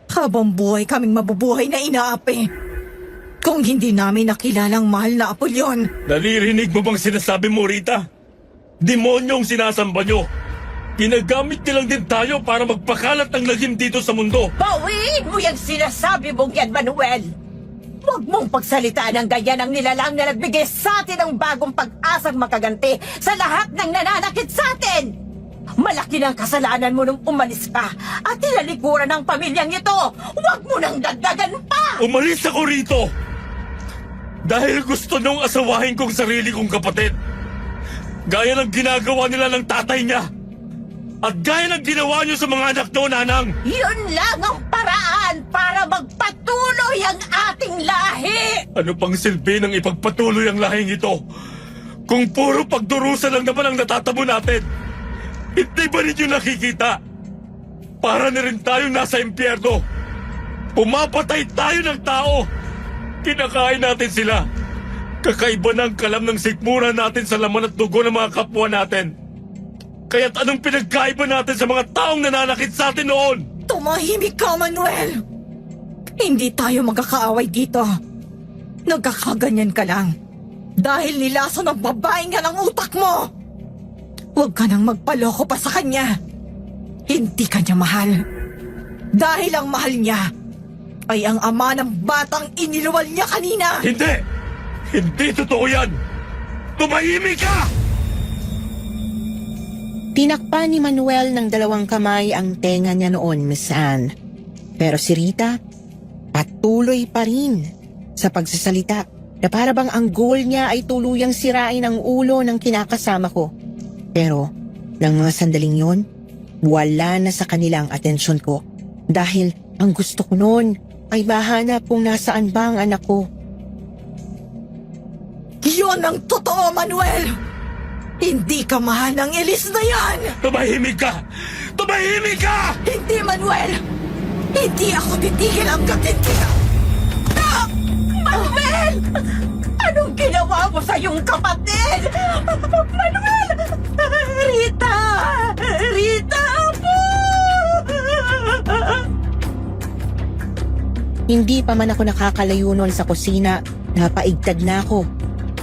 habang buhay kaming mabubuhay na inaapi. Kung hindi namin nakilalang mahal na apo yun. Naririnig mo bang sinasabi mo, Rita? Demonyong sinasamba nyo. Ginagamit nilang din tayo para magpakalat ng lagim dito sa mundo. Bawiin mo yung sinasabi mong yan, Manuel. Huwag mong pagsalitaan ng ganyan ang nilalang na nagbigay sa atin ng bagong pag-asang makaganti sa lahat ng nananakit sa atin. Malaki ng kasalanan mo nung umalis ka at tinalikuran ng pamilyang ito. Huwag mo nang dagdagan pa! Umalis ako rito! Dahil gusto nung asawahin kong sarili kong kapatid. Gaya ng ginagawa nila ng tatay niya. At gaya ng ginawa niyo sa mga anak nyo, Nanang. Yun lang ang paraan para magpatuloy ang ating lahi! Ano pang silbi ng ipagpatuloy ang lahing ito? Kung puro pagdurusa lang naman ang natatamo natin. Hindi ba ninyo nakikita? Para na rin tayong nasa impyerno. Pumapatay tayo ng tao. Kinakain natin sila. Kakaiba ng kalam ng sikmura natin sa laman at dugo ng mga kapwa natin. Kaya't anong pinagkaiba natin sa mga taong nananakit sa atin noon? Tumahimik ka, Manuel! Hindi tayo magkakaaway dito. Nagkakaganyan ka lang. Dahil nilaso ng babaeng yan ang utak mo! Huwag ka nang magpaloko pa sa kanya. Hindi ka niya mahal. Dahil ang mahal niya ay ang ama ng batang iniluwal niya kanina. Hindi! Hindi totoo yan! Tumahimik ka! Tinakpan ni Manuel ng 2 kamay ang tenga niya noon, Miss Anne. Pero si Rita, patuloy pa rin sa pagsasalita na para bang ang goal niya ay tuluyang sirain ang ulo ng kinakasama ko. Pero, ng mga sandaling yon, wala na sa kanila ang atensyon ko. Dahil ang gusto ko noon ay mahanap kung nasaan ba ang anak ko. Yun ang totoo, Manuel! Hindi ka mahal ng Elise na yan! Tumahimik ka! Tumahimik ka! Hindi, Manuel! Hindi ako titigil hanggat hindi ka... Manuel! Anong ginawa mo sa iyong kapatid? Manuel! Rita! Rita po! Hindi pa man ako nakakalayo noon sa kusina, napaigtad na ako.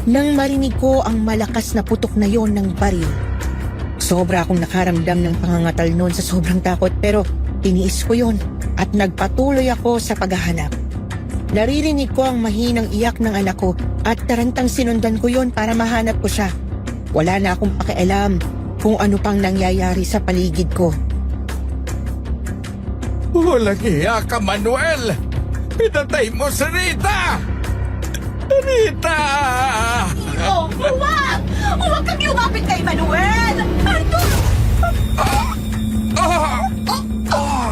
Nang marinig ko ang malakas na putok na yon ng baril. Sobra akong nakaramdam ng pangangatal noon sa sobrang takot pero tiniis ko yon at nagpatuloy ako sa paghahanap. Naririnig ko ang mahinang iyak ng anak ko at tarantang sinundan ko yon para mahanap ko siya. Wala na akong pakialam kung ano pang nangyayari sa paligid ko. Walang iya ka, Manuel! Pinatay mo si Rita! Rita! Oh, huwag! Huwag kang lumapit kay Manuel! Arturo!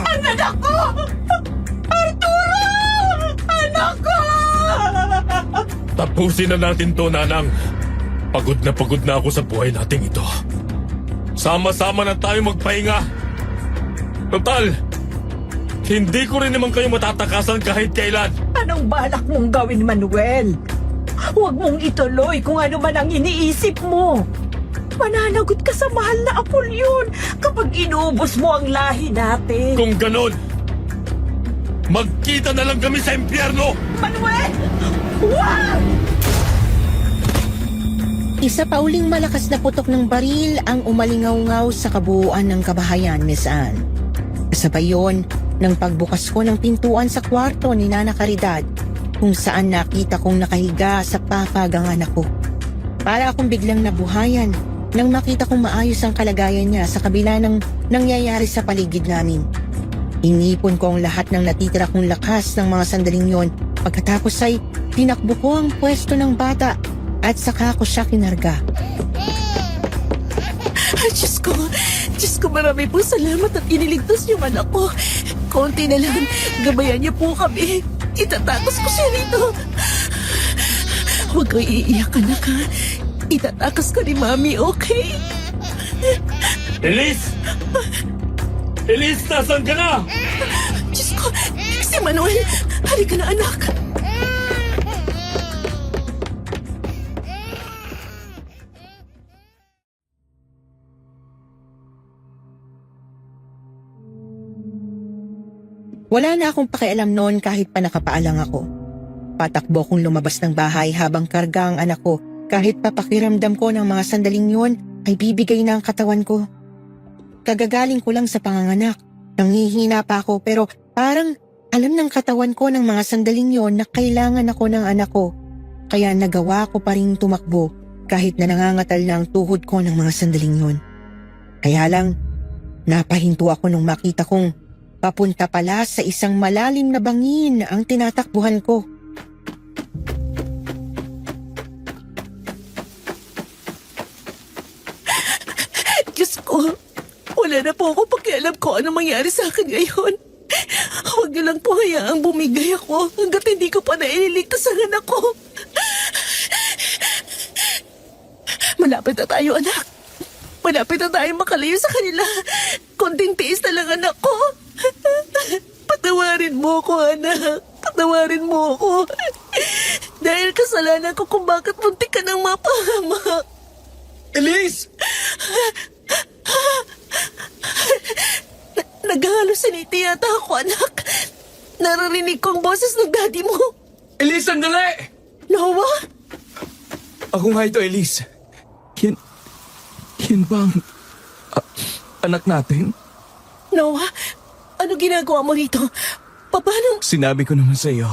Ang anak ko! Arturo! Anak ko! Tapusin na natin to, Nanang. Pagod na ako sa buhay nating ito. Sama-sama na tayo magpahinga. Total, hindi ko rin naman kayo matatakasan kahit kailan. Anong balak mong gawin, Manuel? Huwag mong ituloy kung ano man ang iniisip mo. Mananagot ka sa mahal na Apolyon kapag inubos mo ang lahi natin. Kung ganon, magkita na lang kami sa impyerno! Manuel! Huwag! Isa pa uling malakas na putok ng baril ang umalingaw-ngaw sa kabuuan ng kabahayan, Miss Anne. Kasabay yon ng pagbukas ko ng pintuan sa kwarto ni Nana Caridad kung saan nakita kong nakahiga sa papag ang anak ko. Para akong biglang nabuhayan nang makita kong maayos ang kalagayan niya sa kabila ng nangyayari sa paligid namin. Inipon ko ang lahat ng natitira kong lakas ng mga sandaling yon. Pagkatapos ay tinakbo ko ang pwesto ng bata at saka ko siya kinarga. Diyos ko, marami po salamat at iniligtas niyo man ako. Konti na lang, gabayan niyo po kami. Itatakas ko siya rito. Huwag kang iiyak, anak, ha? Itatakas ko ni Mami, okay? Elise! Elise, nasan ka na? Diyos ko, si Manuel, halika na, anak. Wala na akong pakialam noon kahit pa nakapaalang ako. Patakbo kong lumabas ng bahay habang karga ang anak ko kahit papakiramdam ko ng mga sandaling yon ay bibigay na ang katawan ko. Kagagaling ko lang sa panganganak. Nanghihina pa ako pero parang alam ng katawan ko ng mga sandaling yon na kailangan ako ng anak ko. Kaya nagawa ko pa rin tumakbo kahit na nangangatal na ang tuhod ko ng mga sandaling yon. Kaya lang, napahinto ako nung makita kong papunta pala sa isang malalim na bangin ang tinatakbuhan ko. Diyos ko, wala na po ako pakialam ko ano mangyari sa akin ngayon. Huwag niyo lang po hayaang bumigay ako hanggat hindi ko pa naililigtas ang anak ko. Malapit na tayo, anak. Malapit na tayo makalayo sa kanila. Konting tiis na lang, anak ko. Patawarin mo ko, anak. Patawarin mo ko. Dahil kasalanan ko kung bakit muntik ka nang mapahamak. Elise! Nag-halusinate yata ako, anak. Naririnig ko ang boses ng daddy mo. Elise, sandali! Noah? Ako nga ito, Elise. Yan ba ang anak natin? Noah, ano ginagawa mo rito? Paano? Sinabi ko naman sa iyo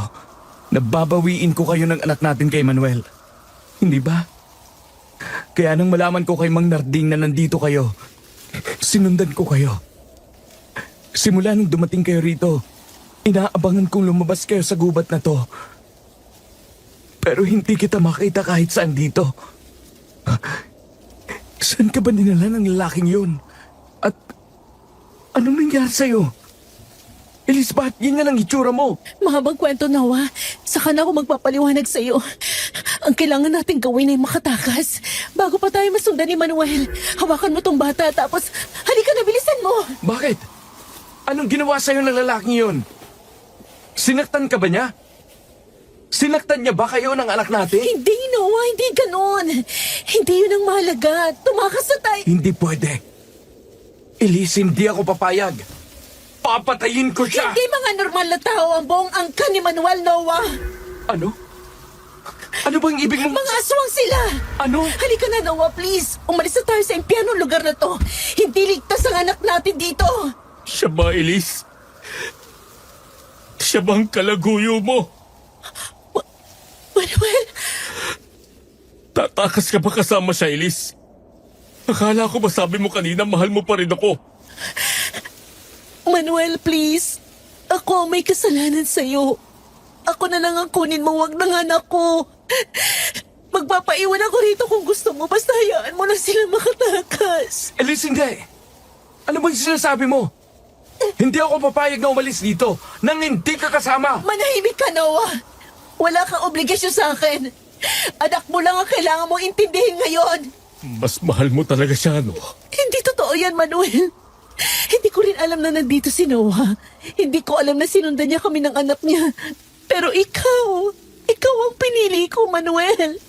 na babawiin ko kayo ng anak natin kay Manuel. Hindi ba? Kaya nang malaman ko kay Mang Narding na nandito kayo, sinundan ko kayo. Simula nung dumating kayo rito, inaabangan kong lumabas kayo sa gubat na to. Pero hindi kita makita kahit saan dito. Saan ka ba dinala ng lalaking yun? At anong nangyari sa'yo? Elise, bakit ganyan ang itsura mo? Mahabang kwento, Noah. Saka na ako magpapaliwanag sa iyo. Ang kailangan natin gawin ay makatakas. Bago pa tayo masundan ni Manuel, hawakan mo tong bata tapos halika na, bilisan mo. Bakit? Anong ginawa sa'yo ng lalaking yun? Sinaktan ka ba niya? Sinaktan niya ba kayo ng anak natin? Hindi, Noah. Hindi ganon. Hindi yun ang mahalaga. Tumakas na tayo. Hindi pwede. Elise, hindi ako papayag. Papatayin ko siya! Hindi mga normal na tao ang buong angkan ni Manuel, Noah. Ano? Ano bang ibig mong... Mga aswang sila. Ano? Halika na, Noah, please. Umalis na tayo sa impyernong lugar na to. Hindi ligtas ang anak natin dito. Siya ba, Elise? Siya bang kalaguyo mo? Manuel, Tatakas ka ba kasama siya, Elise? Akala ko ba sabi mo kanina mahal mo pa rin ako? Manuel, please. Ako ang may kasalanan sa'yo. Ako na lang ang kunin mo, wag ng anak ko. Magpapaiwan ako rito kung gusto mo. Basta hayaan mo na sila makatakas. Elise, hindi. Ano bang sinasabi mo? Hindi ako papayag na umalis dito nang hindi ka kasama. Manahimik ka, Noah. Wala kang obligasyon sa akin. Anak mo lang ang kailangan mong intindihin ngayon. Mas mahal mo talaga siya, no? Hindi totoo yan, Manuel. Hindi ko rin alam na nandito si Noah. Hindi ko alam na sinundan niya kami ng anak niya. Pero ikaw ang pinili ko, Manuel.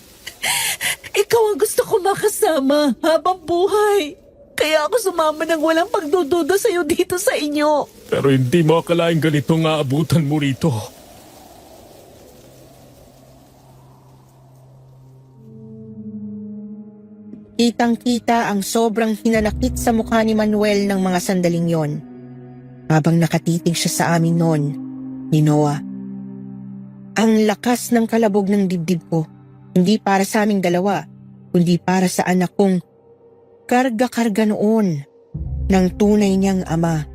Ikaw ang gusto ko makasama habang buhay. Kaya ako sumama ng walang pagdududa sa'yo dito sa inyo. Pero hindi mo akalaing ganito nga abutan mo rito. Kitang-kita ang sobrang hinanakit sa mukha ni Manuel ng mga sandaling yon. Habang nakatitig siya sa amin noon, ni Noah. Ang lakas ng kalabog ng dibdib ko, hindi para sa aming dalawa, kundi para sa anak kong karga-karga noon ng tunay niyang ama.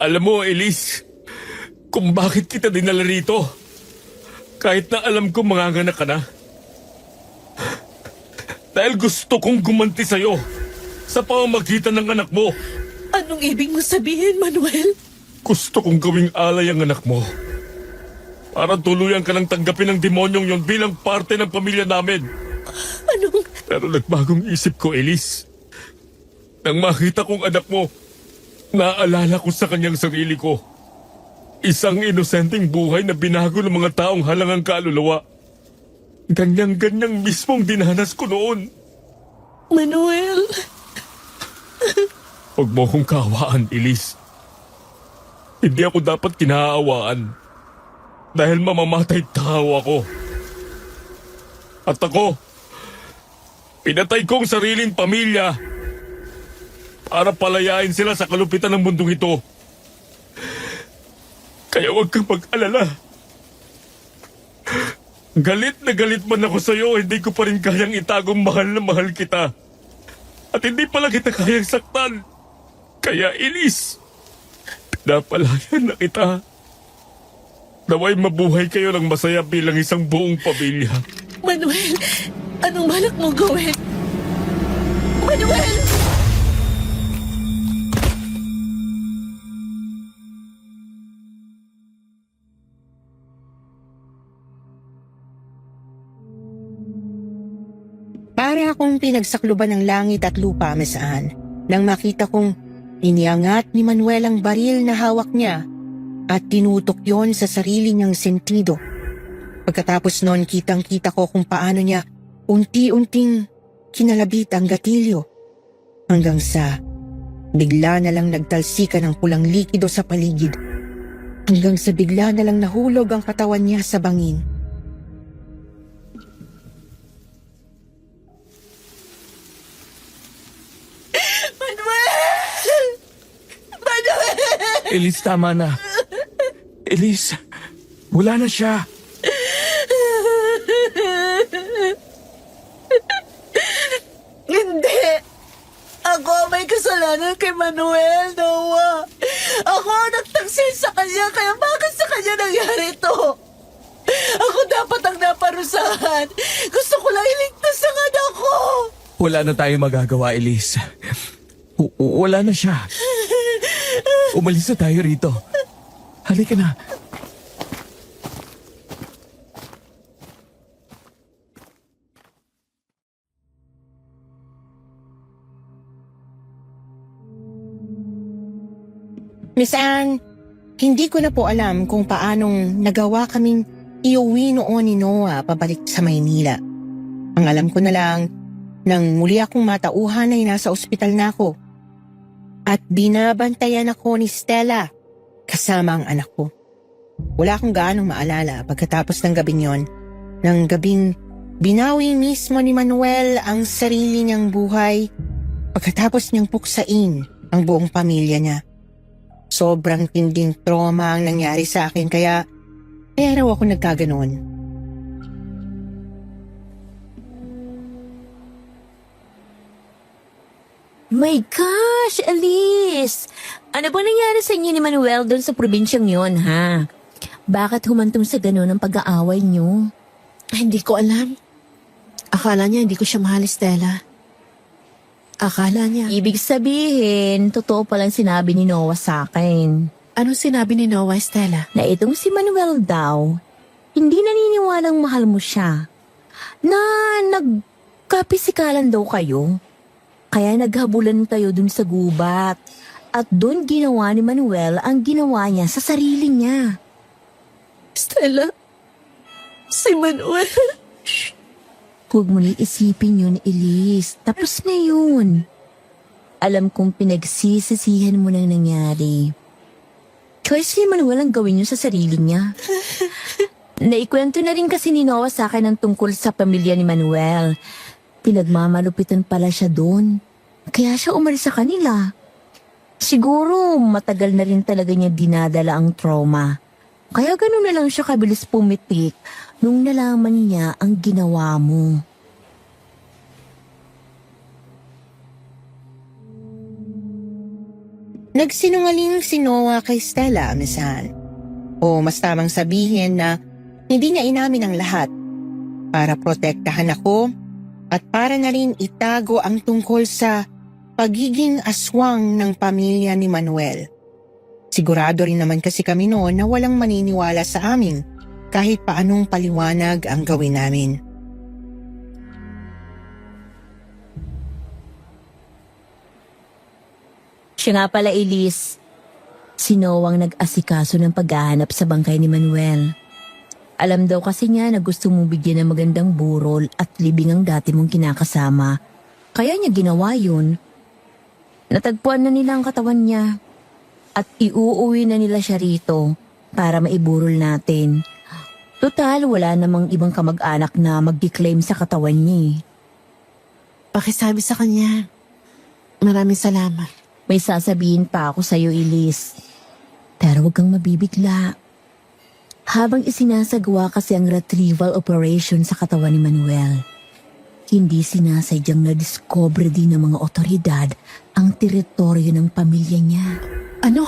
Alam mo, Elise, kung bakit kita dinala rito. Kahit na alam ko manganganak ka na. Dahil gusto kong gumanti sa'yo sa pamamagitan ng anak mo. Anong ibig mo sabihin, Manuel? Gusto kong gawing alay ang anak mo. Para tuluyan ka ng tanggapin ng demonyong yon bilang parte ng pamilya namin. Anong... Pero nagbagong isip ko, Elise. Nang makita kong anak mo, naalala ko sa kanyang sarili ko. Isang inosenteng buhay na binago ng mga taong halangang kaluluwa. Ganyang-ganyang mismong dinanas ko noon. Manuel... Huwag mo akong kaawaan, Elise. Hindi ako dapat kinaawaan. Dahil mamamatay tao ako. At ako, pinatay kong sariling pamilya para palayain sila sa kalupitan ng mundong ito. Kaya huwag kang mag-alala. Galit na galit man ako sa'yo, hindi ko pa rin kayang itagong mahal na mahal kita. At hindi pala kita kayang saktan. Kaya, Elise, pinapalayan na kita. Naway mabuhay kayo ng masaya bilang isang buong pamilya. Manuel, anong balak mo gawin? Manuel! Para akong pinagsakluban ng langit at lupa, Miss Anne, nang makita kong iniangat ni Manuel ang baril na hawak niya at tinutok yon sa sarili niyang sentido. Pagkatapos noon, kitang-kita ko kung paano niya unti-unting kinalabit ang gatilyo hanggang sa bigla na lang nagtalsikan ng pulang likido sa paligid, hanggang sa bigla na lang nahulog ang katawan niya sa bangin. Elise, tama na. Elise, wala na siya. Hindi! Ako may kasalanan kay Manuel, Noah. Ako ang nagtaksil sa kanya, kaya bakit sa kanya nangyari ito? Ako dapat ang naparusahan. Gusto ko lang iligtas ang anak ko. Wala na tayong magagawa, Elise. Wala na siya. Umalis na tayo rito. Halika na. Miss Anne, hindi ko na po alam kung paanong nagawa kaming iuwi noon ni Noah pabalik sa Maynila. Ang alam ko na lang, nang muli akong matauhan ay nasa ospital na ako. At binabantayan ako ni Stella kasama ang anak ko. Wala akong gaanong maalala pagkatapos ng gabing yon. Ng gabing binawi mismo ni Manuel ang sarili niyang buhay pagkatapos niyang puksain ang buong pamilya niya. Sobrang tinding trauma ang nangyari sa akin kaya raw ako nagkaganon. My gosh, Elise! Ano ba nangyari sa inyo ni Manuel doon sa probinsyang yon, ha? Bakit humantong sa ganun ang pag-aaway niyo? Hindi ko alam. Akala niya hindi ko siya mahal, Stella. Akala niya. Ibig sabihin, totoo palang sinabi ni Noah sa akin. Anong sinabi ni Noah, Stella? Na itong si Manuel daw, hindi naniniwalang mahal mo siya. Na nagkapisikalan daw kayo. Kaya naghabulan kayo dun sa gubat. At dun ginawa ni Manuel ang ginawa niya sa sarili niya. Stella, si Manuel. Huwag mo na isipin yun, Elise. Tapos na yun. Alam kong pinagsisisihan mo nang nangyari. Choice ni Manuel ang gawin yun sa sarili niya. Naikwento na rin kasi ni Noah sa akin ang tungkol sa pamilya ni Manuel. Pinagmamalupitan pala siya doon. Kaya siya umalis sa kanila. Siguro matagal na rin talaga niya dinadala ang trauma. Kaya gano'n na lang siya kabilis pumitik nung nalaman niya ang ginawa mo. Nagsinungaling si Noah kay Stella, Miss Anne. O mas tamang sabihin na hindi niya inamin ang lahat para protektahan ako at para na rin itago ang tungkol sa pagiging aswang ng pamilya ni Manuel. Sigurado rin naman kasi kami noon na walang maniniwala sa amin kahit paanong paliwanag ang gawin namin. Siya nga pala, Elise. Si Noah ang nag-asikaso ng paghahanap sa bangkay ni Manuel. Alam daw kasi niya na gusto mong bigyan ng magandang burol at libing ang dati mong kinakasama. Kaya niya ginawa yun. Natagpuan na nila ang katawan niya at iuuwi na nila siya rito para maiburol natin. Total, wala namang ibang kamag-anak na mag-declaim sa katawan niya. Pakisabi sa kanya. Maraming salamat. May sasabihin pa ako sa'yo, Elise. Pero huwag kang mabibigla. Habang isinasagawa kasi ang retrieval operation sa katawan ni Manuel, hindi sinasadyang na-discover din ng mga otoridad ang teritoryo ng pamilya niya. Ano?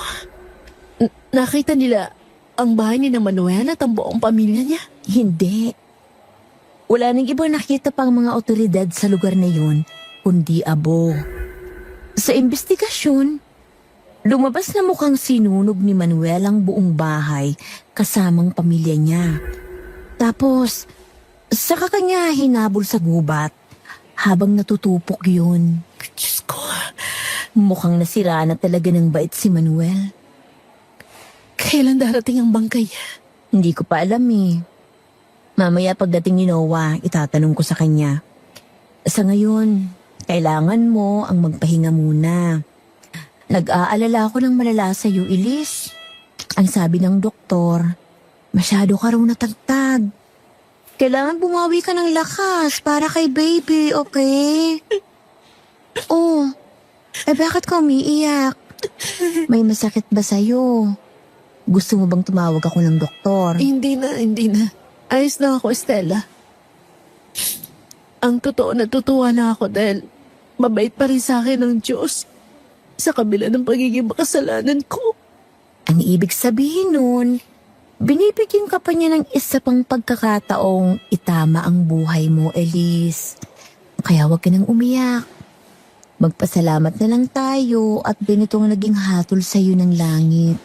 Nakita nila ang bahay ni na Manuel at ang buong pamilya niya? Hindi. Wala nang ibang nakita pang mga otoridad sa lugar na yun, kundi abo. Sa investigasyon, lumabas na mukhang sinunog ni Manuel ang buong bahay kasamang pamilya niya. Tapos, saka kanya hinabol sa gubat habang natutupok yun. Diyos ko. Mukhang nasira na talaga ng bait si Manuel. Kailan darating ang bangkay? Hindi ko pa alam eh. Mamaya pagdating ni Noah, itatanong ko sa kanya. Sa ngayon, kailangan mo ang magpahinga muna. Nag-aalala ako ng malala sa iyo, Elise. Ang sabi ng doktor, masyado ka raw natagtag. Kailangan bumawi ka ng lakas para kay baby, okay? Oh, bakit ka umiiyak? May masakit ba sa'yo? Gusto mo bang tumawag ako ng doktor? Hindi na. Ayos na ako, Estela. Ang totoo, natutuwa na ako dahil mabait pa rin sa akin ng Diyos sa kabila ng pagiging makasalanan ko. Ang ibig sabihin nun, binibigyan ka pa niya ng isa pang pagkakataong itama ang buhay mo, Elise. Kaya huwag ka nang umiyak. Magpasalamat na lang tayo at ganito ang naging hatol sa iyo ng langit.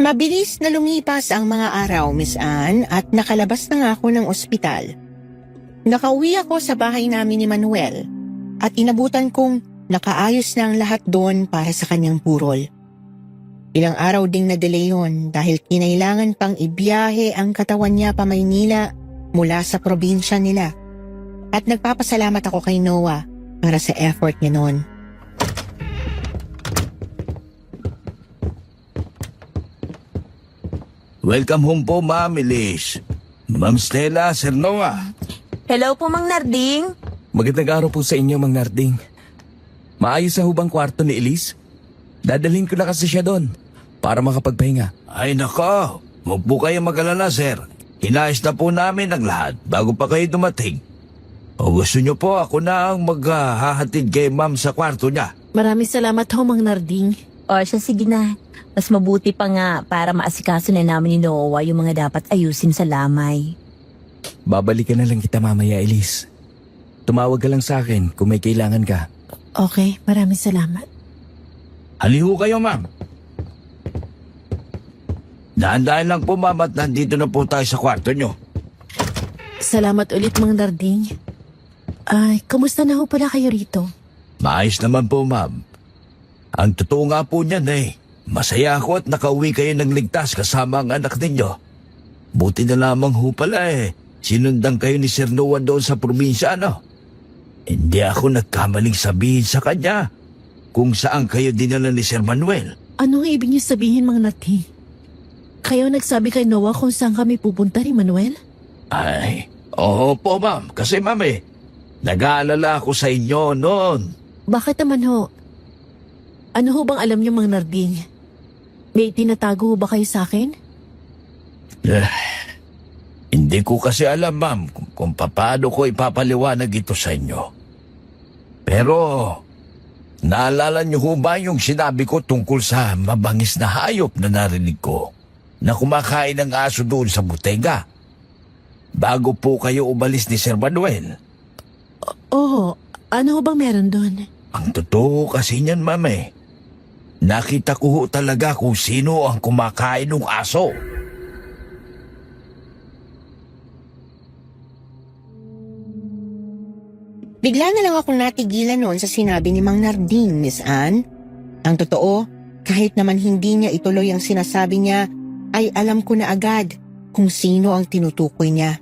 Mabilis na lumipas ang mga araw, Miss Anne, at nakalabas na nga ako ng ospital. Nakauwi ako sa bahay namin ni Manuel at inabutan kong nakaayos na ang lahat doon para sa kanyang burol. Ilang araw ding na-delay yun dahil kinailangan pang ibiyahe ang katawan niya pa Maynila mula sa probinsya nila. At nagpapasalamat ako kay Noah para sa effort niya noon. Welcome home po, Ma'am Elise. Ma'am Stella, Sir Noah. Hello po, Mang Narding. Magandang araw po sa inyo, Mang Narding. Maayos sa hubang kwarto ni Elise? Dadalhin ko na kasi siya doon para makapagpahinga. Ay nako, huwag po kayo mag-alala, Sir. Inayos na po namin ang lahat bago pa kayo dumating. O gusto niyo po ako na ang maghahatid kay Ma'am sa kwarto niya? Maraming salamat ho, Mang Narding. O siya, sige na. Mas mabuti pa nga para maasikaso na namin ni Noah yung mga dapat ayusin sa lamay. Babalikan na lang kita mamaya, Elise. Tumawag ka lang sa akin kung may kailangan ka. Okay, maraming salamat. Haliho kayo, Ma'am. Dahan-dahan lang po, Ma'am, at nandito na po tayo sa kwarto niyo. Salamat ulit, Mang Narding. Ay, kumusta na ho pala kayo rito? Maayos naman po, Ma'am. Ang totoo nga po niyan masaya ako at nakauwi kayo ng ligtas kasama ang anak ninyo. Buti na lamang ho pala sinundan kayo ni Sir Noah doon sa probinsya, ano? Hindi ako nagkamaling sabihin sa kanya kung saan kayo dinala ni Sir Manuel. Anong ibig niyo sabihin, Mang Narding? Kayo nagsabi kay Noah kung saan kami pupunta ni Manuel? Ay, oo po, Ma'am. Kasi, Ma'am, nag-aalala ako sa inyo noon. Bakit naman ho? Ano ho bang alam niyo, Mang Narding? May tinatago ho ba kayo sa akin? Hindi ko kasi alam, ma'am, kung paano ko ipapaliwanag ito sa inyo. Pero, naalala niyo ho ba yung sinabi ko tungkol sa mabangis na hayop na narinig ko na kumakain ng aso doon sa butega? Bago po kayo umalis ni Sir Manuel. Oo, ano ho bang meron doon? Ang totoo kasi niyan, ma'am eh. Nakita ko ho talaga kung sino ang kumakain ng aso. Bigla na lang akong natigilan noon sa sinabi ni Mang Narding, Miss Anne. Ang totoo, kahit naman hindi niya ituloy ang sinasabi niya, ay alam ko na agad kung sino ang tinutukoy niya.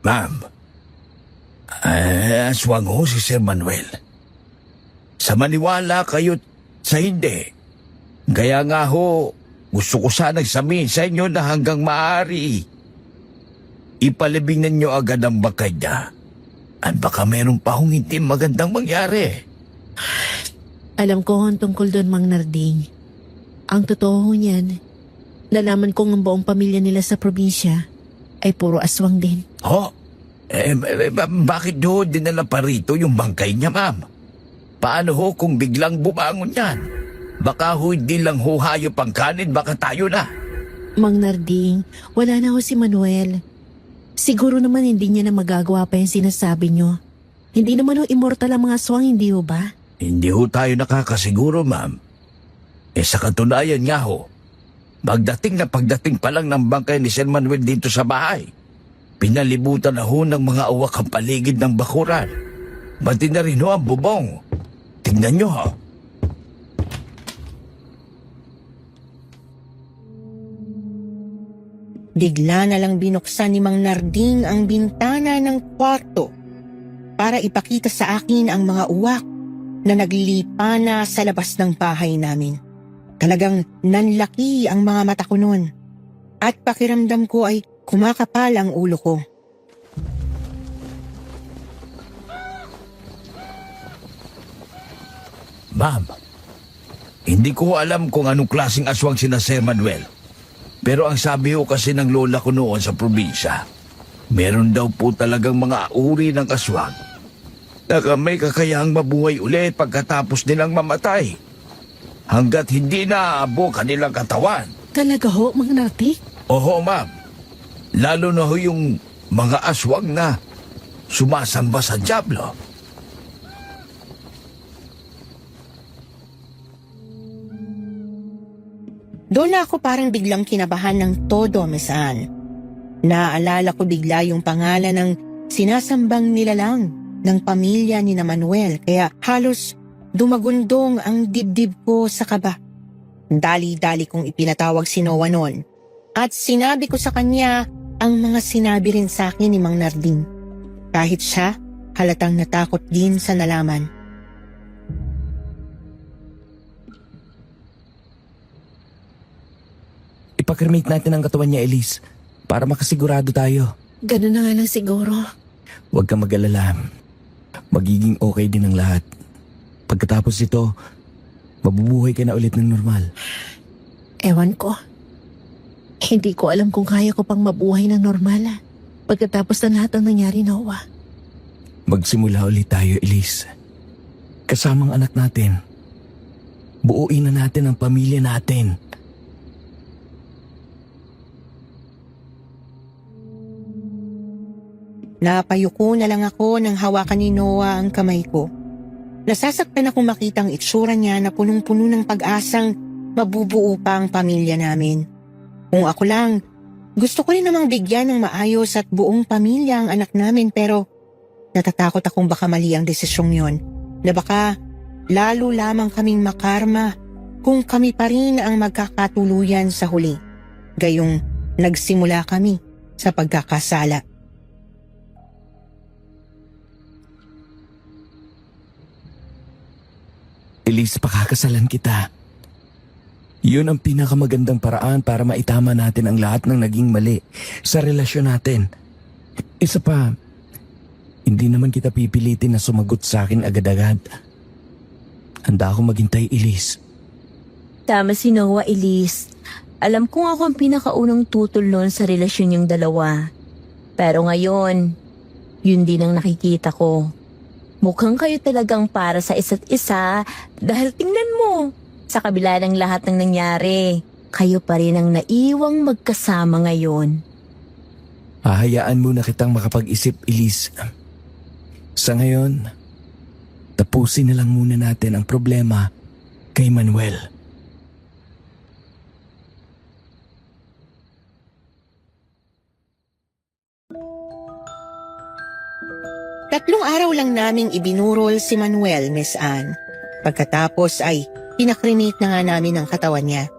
Ma'am, aswang ho si Sir Manuel. Sa maniwala kayo't sa hindi. Kaya nga ho, gusto ko sanang sabihin sa inyo na hanggang maaari, ipalibingan nyo agad ang bakay niya. At baka meron pa hong hindi magandang mangyari. Alam ko ang tungkol doon, Mang Narding. Ang totoo niyan, nalaman kong ang buong pamilya nila sa probinsya ay puro aswang din. Ho? Bakit ho dinala pa rito yung bangkay niya, ma'am? Paano ho kung biglang bumangon yan? Baka ho hindi lang ho hayop ang kanin, baka tayo na. Mang Narding, wala na ho si Manuel. Siguro naman hindi niya na magagawa pa yung sinasabi niyo. Hindi naman ho immortal ang mga aswang, hindi ho ba? Hindi ho tayo nakakasiguro, ma'am. Sa katunayan nga ho, pagdating pa lang ng bangkay ni Sir Manuel dito sa bahay, pinalibutan na ho ng mga uwak ang paligid ng bakuran. Pati na rin ho ang bubong. Tingnan nyo ho. Bigla na lang binuksan ni Mang Narding ang bintana ng kwarto para ipakita sa akin ang mga uwak na naglilipa na sa labas ng bahay namin. Talagang nanlaki ang mga mata ko noon at pakiramdam ko ay kumakapal ang ulo ko. Ma'am, hindi ko alam kung anong klaseng aswang sina Sir Manuel. Pero ang sabi ko kasi ng lola ko noon sa probinsya, meron daw po talagang mga uri ng aswang na may kakayahang mabuhay ulit pagkatapos nilang mamatay. Hanggat hindi naaabo kanilang katawan. Talaga ho, Mang Narding? Oho, ma'am. Lalo na ho yung mga aswang na sumasamba sa dyablo. Doon na ako parang biglang kinabahan ng todo, Miss Anne. Naaalala ko bigla yung pangalan ng sinasambang nilalang ng pamilya ni na Manuel, kaya halos dumagundong ang dibdib ko sa kaba. Dali-dali kong ipinatawag si Noah noon at sinabi ko sa kanya ang mga sinabi rin sa akin ni Mang Narding. Kahit siya, halatang natakot din sa nalaman. Ipakremate natin ang katawan niya, Elise, para makasigurado tayo. Ganun na nga lang siguro. Huwag kang mag-alala. Magiging okay din ang lahat. Pagkatapos ito, mabubuhay ka na ulit ng normal. Ewan ko. Hindi ko alam kung kaya ko pang mabuhay ng normal pagkatapos ng lahat ng nangyari, Noah. Magsimula ulit tayo, Elise. Kasamang anak natin. Buuin na natin ang pamilya natin. Napayuko na lang ako nang hawakan ni Noah ang kamay ko. Nasasaktan akong makita ang itsura niya na punong-puno ng pag-asang mabubuo pa ang pamilya namin. Kung ako lang, gusto ko rin namang bigyan ng maayos at buong pamilya ang anak namin, pero natatakot akong baka mali ang desisyong yon, na baka lalo lamang kaming makarma kung kami pa rin ang magkakatuluyan sa huli. Gayong nagsimula kami sa pagkakasala. Elise, pakakasalan kita. Yun ang pinakamagandang paraan para maitama natin ang lahat ng naging mali sa relasyon natin. Isa pa, hindi naman kita pipilitin na sumagot sa akin agad-agad. Handa akong maghintay, Elise. Tama si Noah, Elise. Alam kong ako ang pinakaunang tutol noon sa relasyon yung dalawa. Pero ngayon, yun din ang nakikita ko. Mukhang kayo talagang para sa isa't isa dahil tingnan mo, sa kabila ng lahat ng nangyari, kayo pa rin ang naiwang magkasama ngayon. Hahayaan muna kitang makapag-isip, Elise. Sa ngayon, tapusin na lang muna natin ang problema kay Manuel. Tatlong araw lang naming ibinurol si Manuel, Miss Anne. Pagkatapos ay pinakrinate na nga namin ang katawan niya.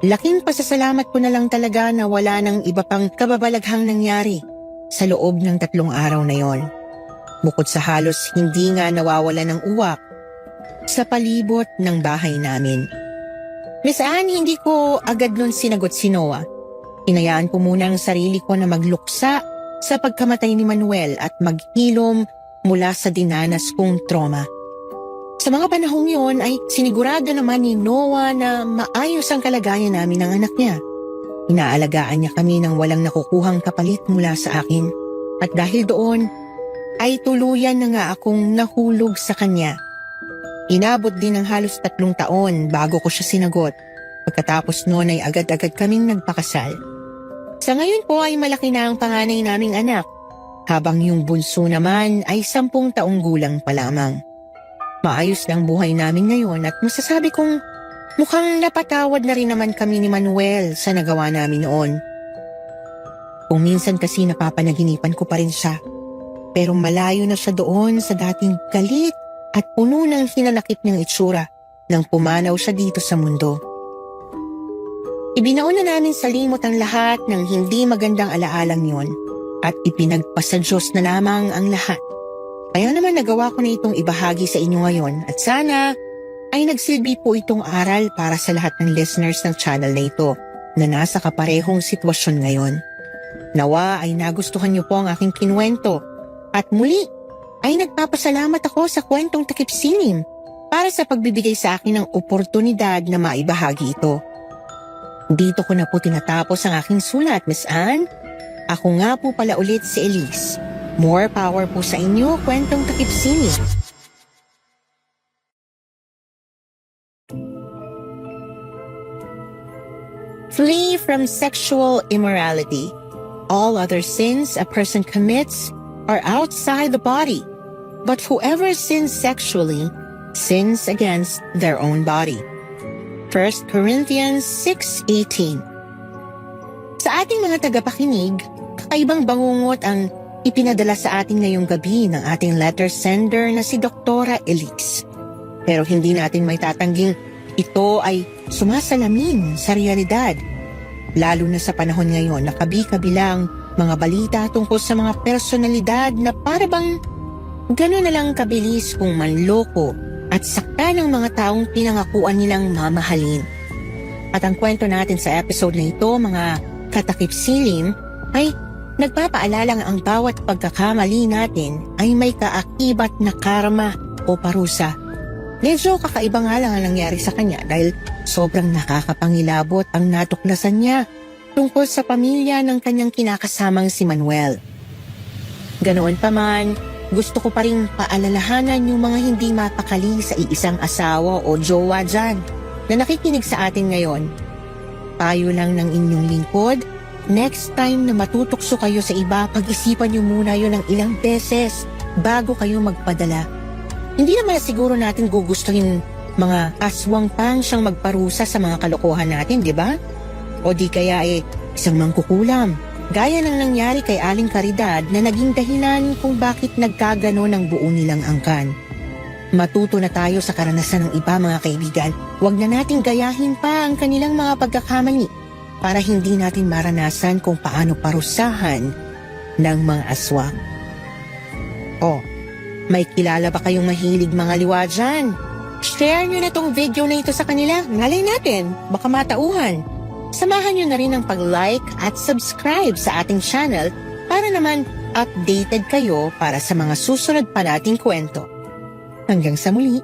Laking pasasalamat ko na lang talaga na wala nang iba pang kababalaghang nangyari sa loob ng 3 araw na yon. Bukod sa halos hindi nga nawawala ng uwak sa palibot ng bahay namin. Miss Anne, hindi ko agad nun sinagot si Noah. Hinayaan ko muna ang sarili ko na magluksa sa pagkamatay ni Manuel at maghilom mula sa dinanas kong trauma. Sa mga panahong yon ay sinigurado naman ni Noah na maayos ang kalagayan namin ng anak niya. Inaalagaan niya kami ng walang nakukuhang kapalit mula sa akin. At dahil doon, ay tuluyan na nga akong nahulog sa kanya. Inabot din ng halos 3 taon bago ko siya sinagot. Pagkatapos noon ay agad-agad kaming nagpakasal. Sa ngayon po ay malaki na ang panganay naming anak, habang yung bunso naman ay 10 taong gulang pa lamang. Maayos na ang buhay namin ngayon at masasabi kong mukhang napatawad na rin naman kami ni Manuel sa nagawa namin noon. Kung minsan kasi napapanaginipan ko pa rin siya, pero malayo na siya doon sa dating galit at puno ng hinanakit niyang itsura nang pumanaw siya dito sa mundo. Ibinaon na namin sa limot ang lahat ng hindi magandang alaalang yon at ipinagpasa Diyos na lamang ang lahat. Kaya naman nagawa ko na itong ibahagi sa inyo ngayon at sana ay nagsilbi po itong aral para sa lahat ng listeners ng channel na ito na nasa kaparehong sitwasyon ngayon. Nawa ay nagustuhan niyo po ang aking kinuwento at muli ay nagpapasalamat ako sa Kwentong Takip Silim para sa pagbibigay sa akin ng oportunidad na maibahagi ito. Dito ko na po tinatapos ang aking sulat, Miss Anne. Ako nga po pala ulit si Elise. More power po sa inyo, Kwentong Takip Silim. Flee from sexual immorality. All other sins a person commits are outside the body, but whoever sins sexually sins against their own body. 1 Corinthians 6:18. Sa ating mga tagapakinig, kakaibang bangungot ang ipinadala sa ating ngayong gabi ng ating letter sender na si Doktora Elise. Pero hindi natin may tatangging ito ay sumasalamin sa realidad. Lalo na sa panahon ngayon na kabi-kabilang mga balita tungkol sa mga personalidad na parabang gano'n na lang kabilis kung manloko at sakta ng mga taong pinangakuan nilang mamahalin. At ang kwento natin sa episode na ito, mga katakip silim, ay nagpapaalala ang bawat pagkakamali natin ay may kaakibat na karma o parusa. Medyo kakaiba nga lang ang nangyari sa kanya dahil sobrang nakakapangilabot ang natuklasan niya tungkol sa pamilya ng kanyang kinakasamang si Manuel. Ganoon pa man, gusto ko pa rin paalalahanan yung mga hindi mapakali sa iisang asawa o jowa dyan na nakikinig sa atin ngayon. Payo lang ng inyong lingkod, next time na matutokso kayo sa iba, pag-isipan nyo muna yun ng ilang beses bago kayo magpadala. Hindi naman siguro natin gugustuhin mga aswang pang siyang magparusa sa mga kalokohan natin, di ba? O di kaya isang mangkukulam. Gaya ng nangyari kay Aling Caridad na naging dahilan kung bakit nagkagano ng buo nilang angkan. Matuto na tayo sa karanasan ng iba, mga kaibigan. Huwag na nating gayahin pa ang kanilang mga pagkakamali para hindi natin maranasan kung paano parusahan ng mga aswang. Oh, may kilala ba kayong mahilig mga liwa dyan? Share nyo na tong video na ito sa kanila. Malay natin, baka matauhan. Samahan nyo na rin ang pag-like at subscribe sa ating channel para naman updated kayo para sa mga susunod pa nating kwento. Hanggang sa muli.